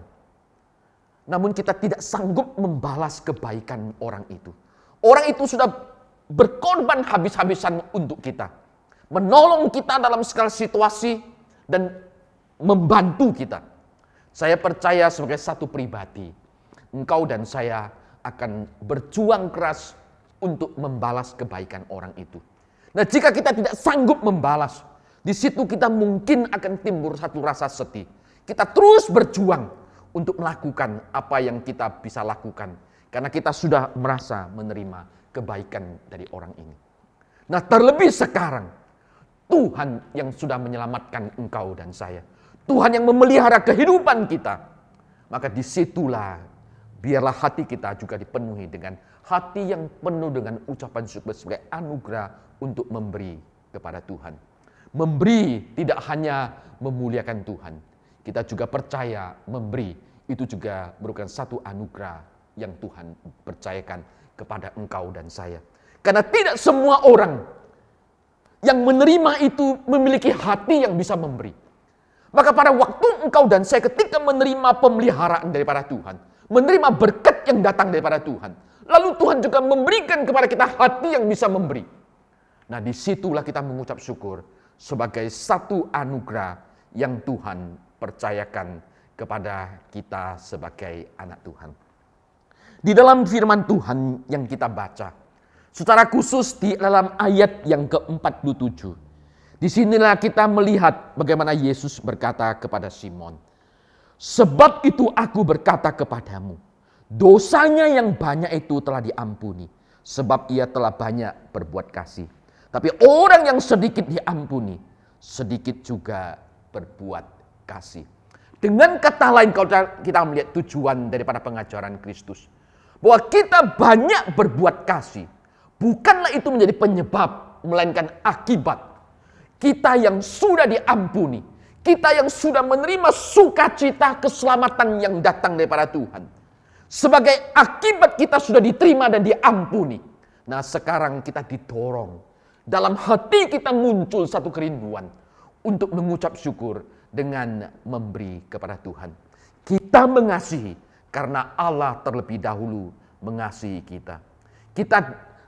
namun kita tidak sanggup membalas kebaikan orang itu. Orang itu sudah berkorban habis-habisan untuk kita. Menolong kita dalam segala situasi dan membantu kita. Saya percaya sebagai satu pribadi, engkau dan saya akan berjuang keras untuk membalas kebaikan orang itu. Nah, jika kita tidak sanggup membalas, di situ kita mungkin akan timbul satu rasa sedih. Kita terus berjuang untuk melakukan apa yang kita bisa lakukan. Karena kita sudah merasa menerima kebaikan dari orang ini. Nah, terlebih sekarang, Tuhan yang sudah menyelamatkan engkau dan saya. Tuhan yang memelihara kehidupan kita. Maka disitulah biarlah hati kita juga dipenuhi dengan hati yang penuh dengan ucapan syukur sebagai anugerah untuk memberi kepada Tuhan. Memberi tidak hanya memuliakan Tuhan. Kita juga percaya memberi itu juga merupakan satu anugerah yang Tuhan percayakan kepada engkau dan saya. Karena tidak semua orang yang menerima itu memiliki hati yang bisa memberi. Maka pada waktu engkau dan saya ketika menerima pemeliharaan daripada Tuhan, menerima berkat yang datang daripada Tuhan, lalu Tuhan juga memberikan kepada kita hati yang bisa memberi. Nah, disitulah kita mengucap syukur sebagai satu anugerah yang Tuhan percayakan kepada kita sebagai anak Tuhan. Di dalam firman Tuhan yang kita baca, secara khusus di dalam ayat yang ke-47, disinilah kita melihat bagaimana Yesus berkata kepada Simon, "Sebab itu aku berkata kepadamu, dosanya yang banyak itu telah diampuni, sebab ia telah banyak berbuat kasih. Tapi orang yang sedikit diampuni, sedikit juga berbuat kasih." Dengan kata lain, kalau kita melihat tujuan daripada pengajaran Kristus, bahwa kita banyak berbuat kasih, bukanlah itu menjadi penyebab, melainkan akibat. Kita yang sudah diampuni, kita yang sudah menerima sukacita keselamatan yang datang daripada Tuhan. Sebagai akibat kita sudah diterima dan diampuni. Nah, sekarang kita didorong. Dalam hati kita muncul satu kerinduan untuk mengucap syukur dengan memberi kepada Tuhan. Kita mengasihi karena Allah terlebih dahulu mengasihi kita. Kita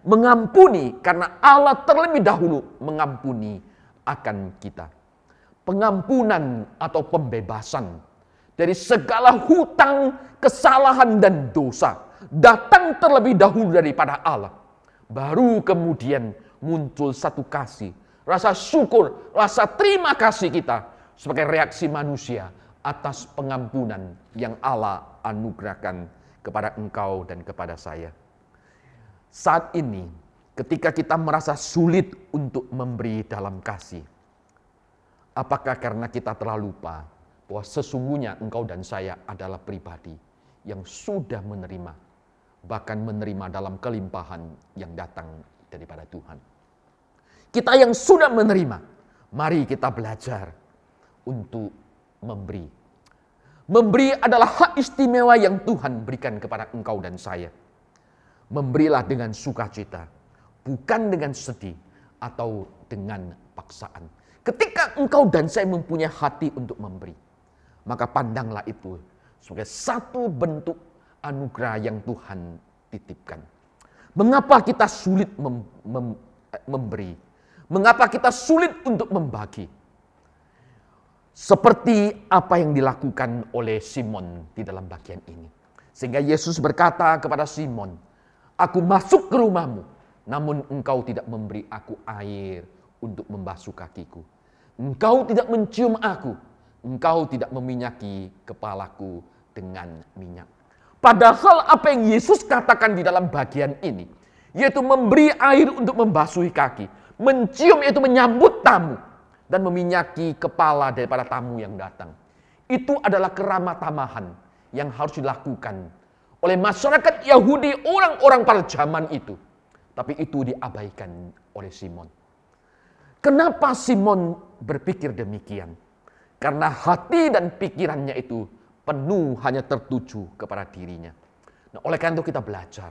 mengampuni karena Allah terlebih dahulu mengampuni akan kita. Pengampunan atau pembebasan dari segala hutang, kesalahan dan dosa datang terlebih dahulu daripada Allah. Baru kemudian muncul satu kasih, rasa syukur, rasa terima kasih kita sebagai reaksi manusia atas pengampunan yang Allah anugerahkan kepada engkau dan kepada saya. Saat ini, ketika kita merasa sulit untuk memberi dalam kasih, Apakah karena kita telah lupa bahwa sesungguhnya engkau dan saya adalah pribadi yang sudah menerima, bahkan menerima dalam kelimpahan yang datang daripada Tuhan. Kita yang sudah menerima, mari kita belajar untuk memberi. Memberi adalah hak istimewa yang Tuhan berikan kepada engkau dan saya. Memberilah dengan sukacita, bukan dengan sedih atau dengan paksaan. Ketika engkau dan saya mempunyai hati untuk memberi, maka pandanglah itu sebagai satu bentuk anugerah yang Tuhan titipkan. Mengapa kita sulit memberi? Mengapa kita sulit untuk membagi? Seperti apa yang dilakukan oleh Simon di dalam bagian ini. Sehingga Yesus berkata kepada Simon, "Aku masuk ke rumahmu, namun engkau tidak memberi aku air untuk membasuh kakiku. Engkau tidak mencium aku, engkau tidak meminyaki kepalaku dengan minyak." Padahal apa yang Yesus katakan di dalam bagian ini, yaitu memberi air untuk membasuhi kaki, mencium yaitu menyambut tamu, dan meminyaki kepala daripada tamu yang datang. Itu adalah keramah tamahan yang harus dilakukan oleh masyarakat Yahudi, orang-orang pada zaman itu. Tapi itu diabaikan oleh Simon. Kenapa Simon berpikir demikian? Karena hati dan pikirannya itu penuh hanya tertuju kepada dirinya. Nah, oleh karena itu kita belajar.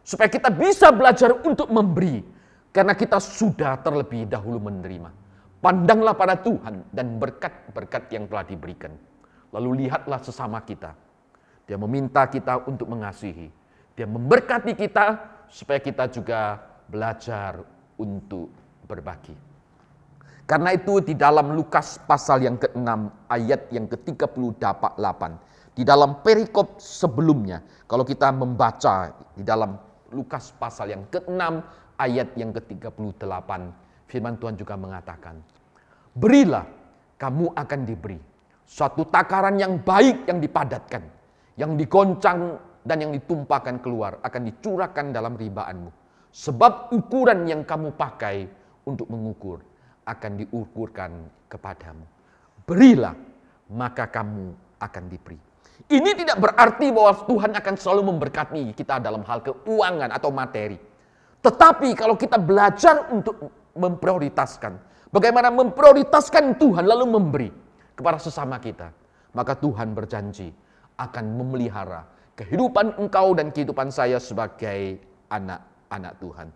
Supaya kita bisa belajar untuk memberi. Karena kita sudah terlebih dahulu menerima. Pandanglah pada Tuhan dan berkat-berkat yang telah diberikan. Lalu lihatlah sesama kita. Dia meminta kita untuk mengasihi. Dia memberkati kita supaya kita juga belajar untuk berbagi. Karena itu di dalam Lukas pasal yang ke-6 ayat yang ke-38. Di dalam perikop sebelumnya. Kalau kita membaca di dalam Lukas pasal yang ke-6 ayat yang ke-38. Firman Tuhan juga mengatakan, "Berilah, kamu akan diberi. Suatu takaran yang baik yang dipadatkan, yang digoncang dan yang ditumpahkan keluar akan dicurahkan dalam ribaanmu. Sebab ukuran yang kamu pakai untuk mengukur akan diukurkan kepadamu. Berilah, maka kamu akan diberi." Ini tidak berarti bahwa Tuhan akan selalu memberkati kita dalam hal keuangan atau materi. Tetapi kalau kita belajar untuk memprioritaskan, bagaimana memprioritaskan Tuhan lalu memberi kepada sesama kita, maka Tuhan berjanji akan memelihara kehidupan engkau dan kehidupan saya sebagai anak-anak Tuhan.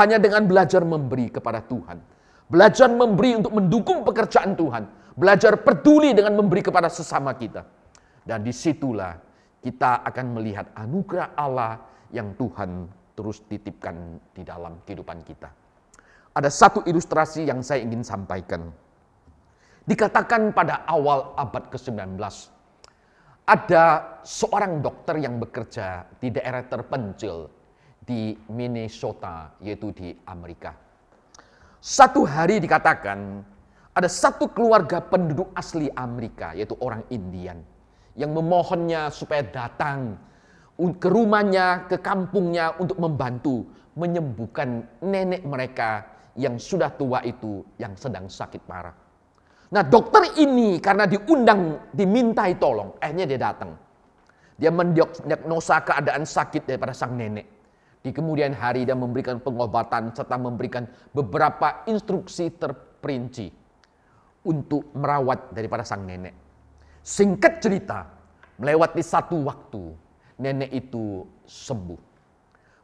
Hanya dengan belajar memberi kepada Tuhan, belajar memberi untuk mendukung pekerjaan Tuhan, belajar peduli dengan memberi kepada sesama kita. Dan disitulah kita akan melihat anugerah Allah yang Tuhan terus titipkan di dalam kehidupan kita. Ada satu ilustrasi yang saya ingin sampaikan. Dikatakan pada awal abad ke-19, ada seorang dokter yang bekerja di daerah terpencil di Minnesota, yaitu di Amerika. Satu hari dikatakan ada satu keluarga penduduk asli Amerika, yaitu orang Indian, yang memohonnya supaya datang ke rumahnya, ke kampungnya untuk membantu menyembuhkan nenek mereka yang sudah tua itu yang sedang sakit parah. Nah, dokter ini karena diundang, dimintai tolong, akhirnya dia datang. Dia mendiagnosa keadaan sakit daripada sang nenek. Di kemudian hari dia memberikan pengobatan serta memberikan beberapa instruksi terperinci untuk merawat daripada sang nenek. Singkat cerita, melewati satu waktu, nenek itu sembuh.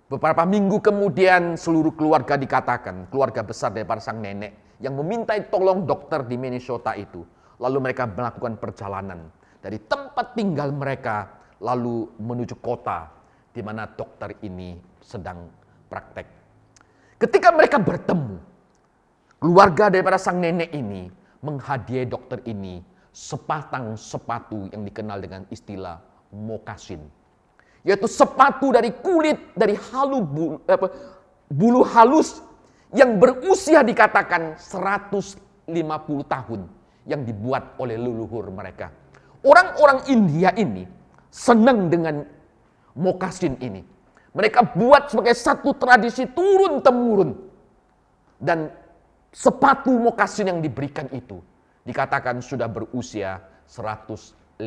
Beberapa minggu kemudian seluruh keluarga dikatakan, keluarga besar daripada sang nenek yang memintai tolong dokter di Minnesota itu. Lalu mereka melakukan perjalanan dari tempat tinggal mereka lalu menuju kota di mana dokter ini sedang praktek. Ketika mereka bertemu, keluarga daripada sang nenek ini menghadiahi dokter ini sepasang sepatu yang dikenal dengan istilah mokasin. Yaitu sepatu dari kulit, dari bulu halus yang berusia dikatakan 150 tahun yang dibuat oleh leluhur mereka. Orang-orang India ini senang dengan mokasin ini. Mereka buat sebagai satu tradisi turun-temurun. Dan sepatu mokasin yang diberikan itu dikatakan sudah berusia 150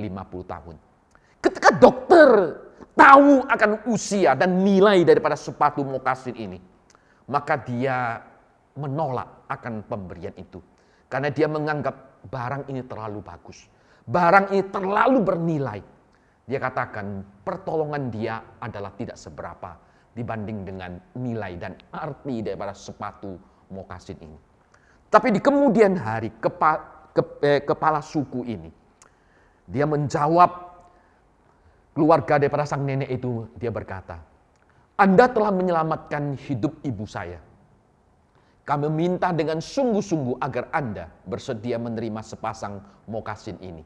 tahun. Ketika dokter tahu akan usia dan nilai daripada sepatu mokasin ini, maka dia menolak akan pemberian itu. Karena dia menganggap barang ini terlalu bagus. Barang ini terlalu bernilai. Dia katakan pertolongan dia adalah tidak seberapa dibanding dengan nilai dan arti daripada sepatu mokasin ini. Tapi di kemudian hari kepala suku ini, dia menjawab keluarga daripada sang nenek itu, dia berkata, Anda telah menyelamatkan hidup ibu saya. Kami minta dengan sungguh-sungguh agar Anda bersedia menerima sepasang mokasin ini.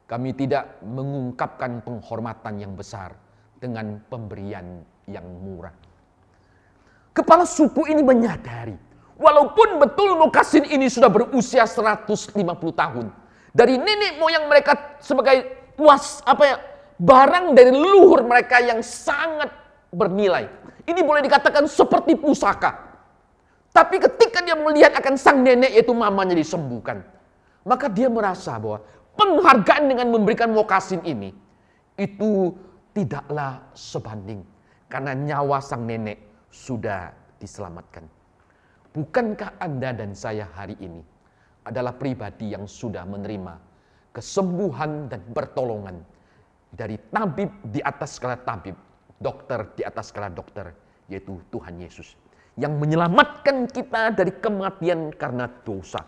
Kami tidak mengungkapkan penghormatan yang besar dengan pemberian yang murah. Kepala suku ini menyadari, walaupun betul mokasin ini sudah berusia 150 tahun. Dari nenek moyang mereka sebagai barang dari leluhur mereka yang sangat bernilai. Ini boleh dikatakan seperti pusaka. Tapi ketika dia melihat akan sang nenek, yaitu mamanya, disembuhkan, maka dia merasa bahwa penghargaan dengan memberikan mokasin ini itu tidaklah sebanding, karena nyawa sang nenek sudah diselamatkan. Bukankah Anda dan saya hari ini adalah pribadi yang sudah menerima kesembuhan dan pertolongan dari tabib di atas skala tabib, dokter di atas skala dokter, yaitu Tuhan Yesus, yang menyelamatkan kita dari kematian karena dosa.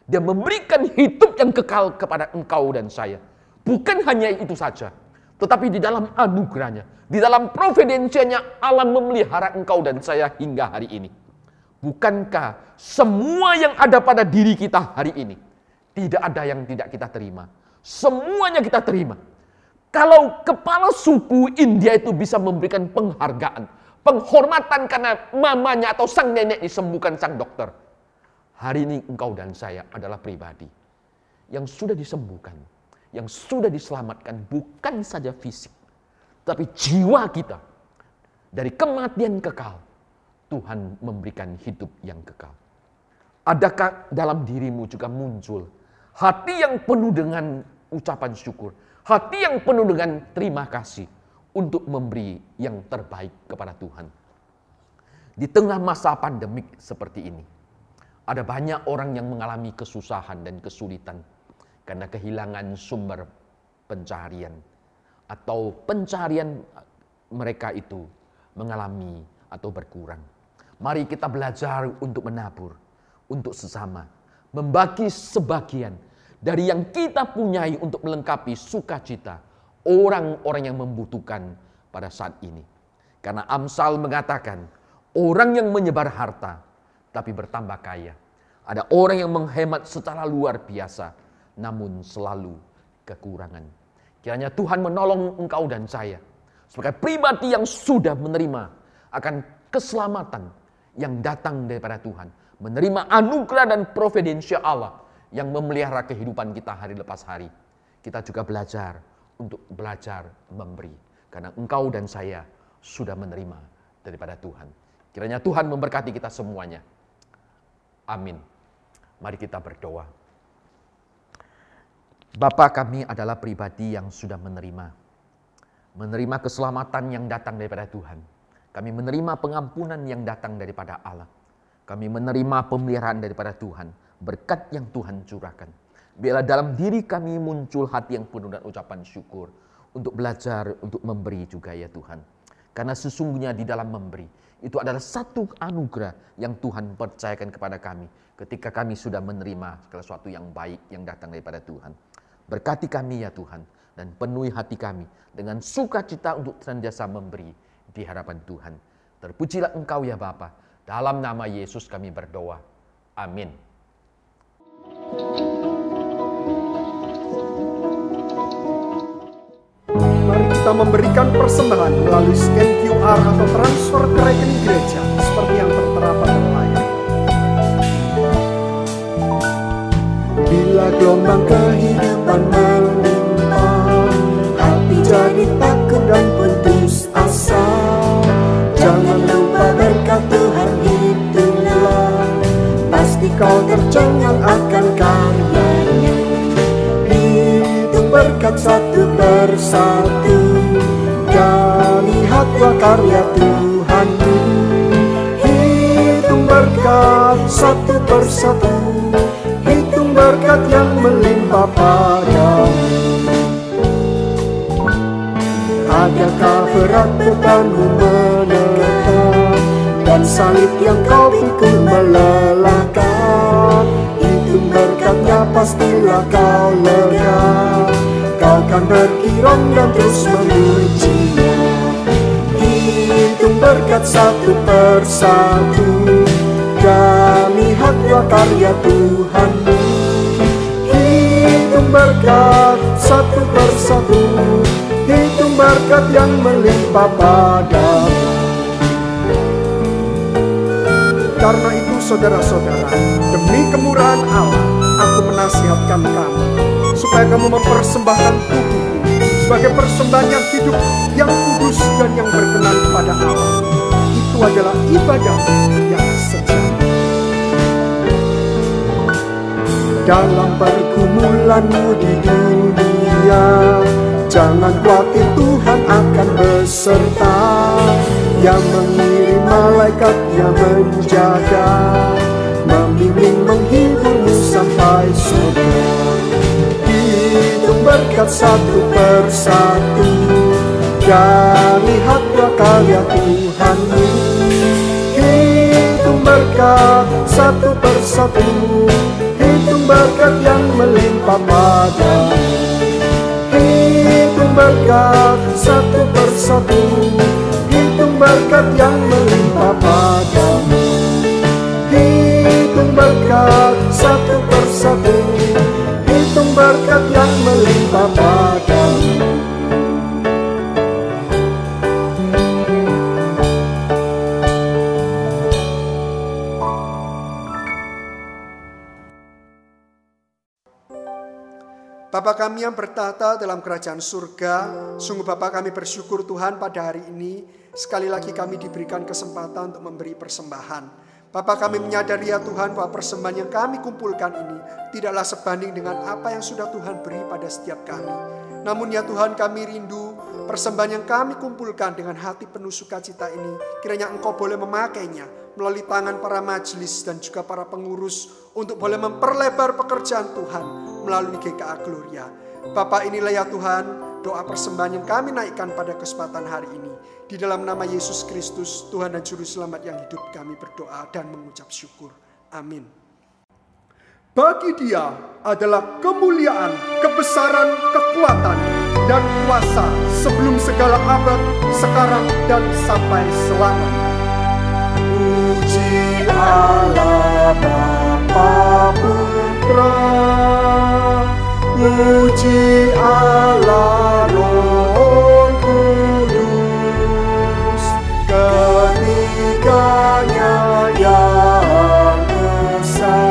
Dia memberikan hidup yang kekal kepada engkau dan saya. Bukan hanya itu saja, tetapi di dalam anugerahnya, di dalam providensianya, Allah memelihara engkau dan saya hingga hari ini. Bukankah semua yang ada pada diri kita hari ini, tidak ada yang tidak kita terima? Semuanya kita terima. Kalau kepala suku India itu bisa memberikan penghargaan, penghormatan karena mamanya atau sang nenek disembuhkan sang dokter, hari ini engkau dan saya adalah pribadi yang sudah disembuhkan, yang sudah diselamatkan, bukan saja fisik, tapi jiwa kita dari kematian kekal. Tuhan memberikan hidup yang kekal. Adakah dalam dirimu juga muncul hati yang penuh dengan ucapan syukur, hati yang penuh dengan terima kasih untuk memberi yang terbaik kepada Tuhan? Di tengah masa pandemik seperti ini, ada banyak orang yang mengalami kesusahan dan kesulitan karena kehilangan sumber pencaharian, atau pencaharian mereka itu mengalami atau berkurang. Mari kita belajar untuk menabur untuk sesama, membagi sebagian dari yang kita punyai untuk melengkapi sukacita orang-orang yang membutuhkan pada saat ini. Karena Amsal mengatakan, orang yang menyebar harta tapi bertambah kaya. Ada orang yang menghemat secara luar biasa, namun selalu kekurangan. Kiranya Tuhan menolong engkau dan saya sebagai pribadi yang sudah menerima akan keselamatan yang datang daripada Tuhan, menerima anugerah dan providensia Allah yang memelihara kehidupan kita hari lepas hari. Kita juga belajar untuk belajar memberi, karena engkau dan saya sudah menerima daripada Tuhan. Kiranya Tuhan memberkati kita semuanya. Amin. Mari kita berdoa. Bapa, kami adalah pribadi yang sudah menerima keselamatan yang datang daripada Tuhan. Kami menerima pengampunan yang datang daripada Allah. Kami menerima pemeliharaan daripada Tuhan, berkat yang Tuhan curahkan. Biarlah dalam diri kami muncul hati yang penuh dengan ucapan syukur untuk belajar, untuk memberi juga ya Tuhan. Karena sesungguhnya di dalam memberi, itu adalah satu anugerah yang Tuhan percayakan kepada kami ketika kami sudah menerima segala sesuatu yang baik yang datang daripada Tuhan. Berkati kami ya Tuhan, dan penuhi hati kami dengan sukacita untuk senantiasa memberi di hadapan Tuhan. Terpujilah Engkau ya Bapa. Dalam nama Yesus kami berdoa. Amin. Mari kita memberikan persembahan melalui scan QR atau transfer ke rekening gereja seperti yang tertera pada layar. Bila gelombang kehidupan menimpa, hati jadi takut dan putus asa. Jangan lupa berkat Tuhan itulah, pasti kau tercengang akan karyanya. berkat satu persatu. Dan lihatlah karya Tuhan-Mu. Hitung berkat satu persatu, hitung berkat yang melimpah padamu. Adakah berat bebanmu menekan, dan salib yang kau pikul melelahkan? Hitung berkatnya pastilah kau lega. Kau kan berkirong dan terus memujinya. Hitung berkat satu persatu, dan lihatlah karya Tuhan-Mu. Hitung berkat satu persatu, hitung berkat yang melimpah padamu. Karena itu saudara-saudara, demi kemurahan Allah, aku menasihatkan kamu, supaya kamu mempersembahkan tubuhmu sebagai persembahan yang hidup, yang kudus dan yang berkenan kepada Allah. Itu adalah ibadah yang sejati. Dalam pergumulanmu di dunia, jangan khawatir, Tuhan akan beserta. Yang mengirim malaikat yang menjaga, membimbing menghiburmu sampai surga. Hitung berkat satu persatu, dan lihatlah karya Tuhan-Mu. Hitung berkat satu persatu, hitung berkat yang melimpah padamu. Hitung berkat satu persatu, hitung berkat yang melimpah padamu. Hitung berkat satu persatu, hitung berkat yang melimpah padamu. Bapa kami yang bertahta dalam kerajaan surga, sungguh Bapa kami bersyukur Tuhan pada hari ini, sekali lagi kami diberikan kesempatan untuk memberi persembahan. Bapa kami menyadari ya Tuhan bahwa persembahan yang kami kumpulkan ini tidaklah sebanding dengan apa yang sudah Tuhan beri pada setiap kami. Namun ya Tuhan, kami rindu persembahan yang kami kumpulkan dengan hati penuh sukacita ini, kiranya Engkau boleh memakainya melalui tangan para majelis dan juga para pengurus untuk boleh memperlebar pekerjaan Tuhan melalui GKA Gloria. Bapa, inilah ya Tuhan doa persembahan yang kami naikkan pada kesempatan hari ini. Di dalam nama Yesus Kristus, Tuhan dan Juru Selamat yang hidup, kami berdoa dan mengucap syukur. Amin. Bagi Dia adalah kemuliaan, kebesaran, kekuatan, dan kuasa sebelum segala abad, sekarang dan sampai selamanya. Puji Allah Bapa Putra, puji Allah Roh Kudus, ketiganya yang esa.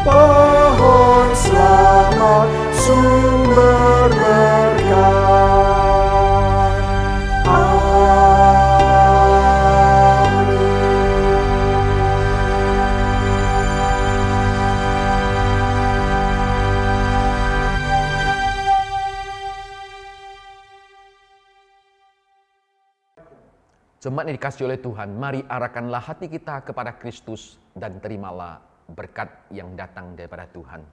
Pohon selamat, sumber berkat. Jemaat yang dikasihi oleh Tuhan, mari arahkanlah hati kita kepada Kristus dan terimalah berkat yang datang daripada Tuhan.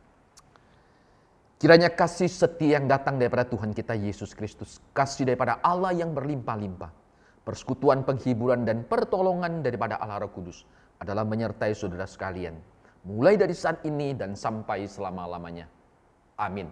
Kiranya kasih setia yang datang daripada Tuhan kita Yesus Kristus, kasih daripada Allah yang berlimpah-limpah, persekutuan, penghiburan, dan pertolongan daripada Allah Roh Kudus adalah menyertai saudara sekalian, mulai dari saat ini dan sampai selama-lamanya. Amin.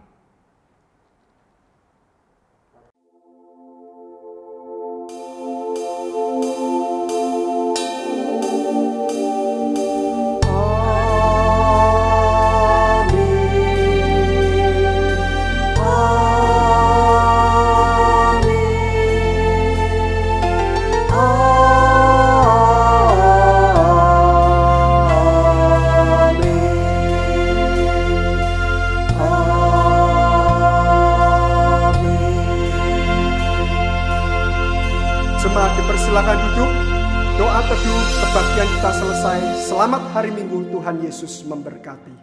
Silakan duduk. Doa teduh kebaktian kita selesai. Selamat hari Minggu, Tuhan Yesus memberkati.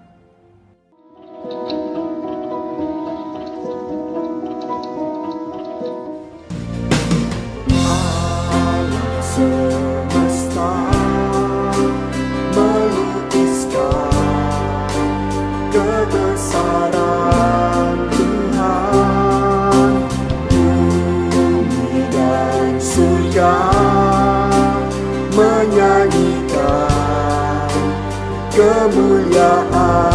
kemuliaan.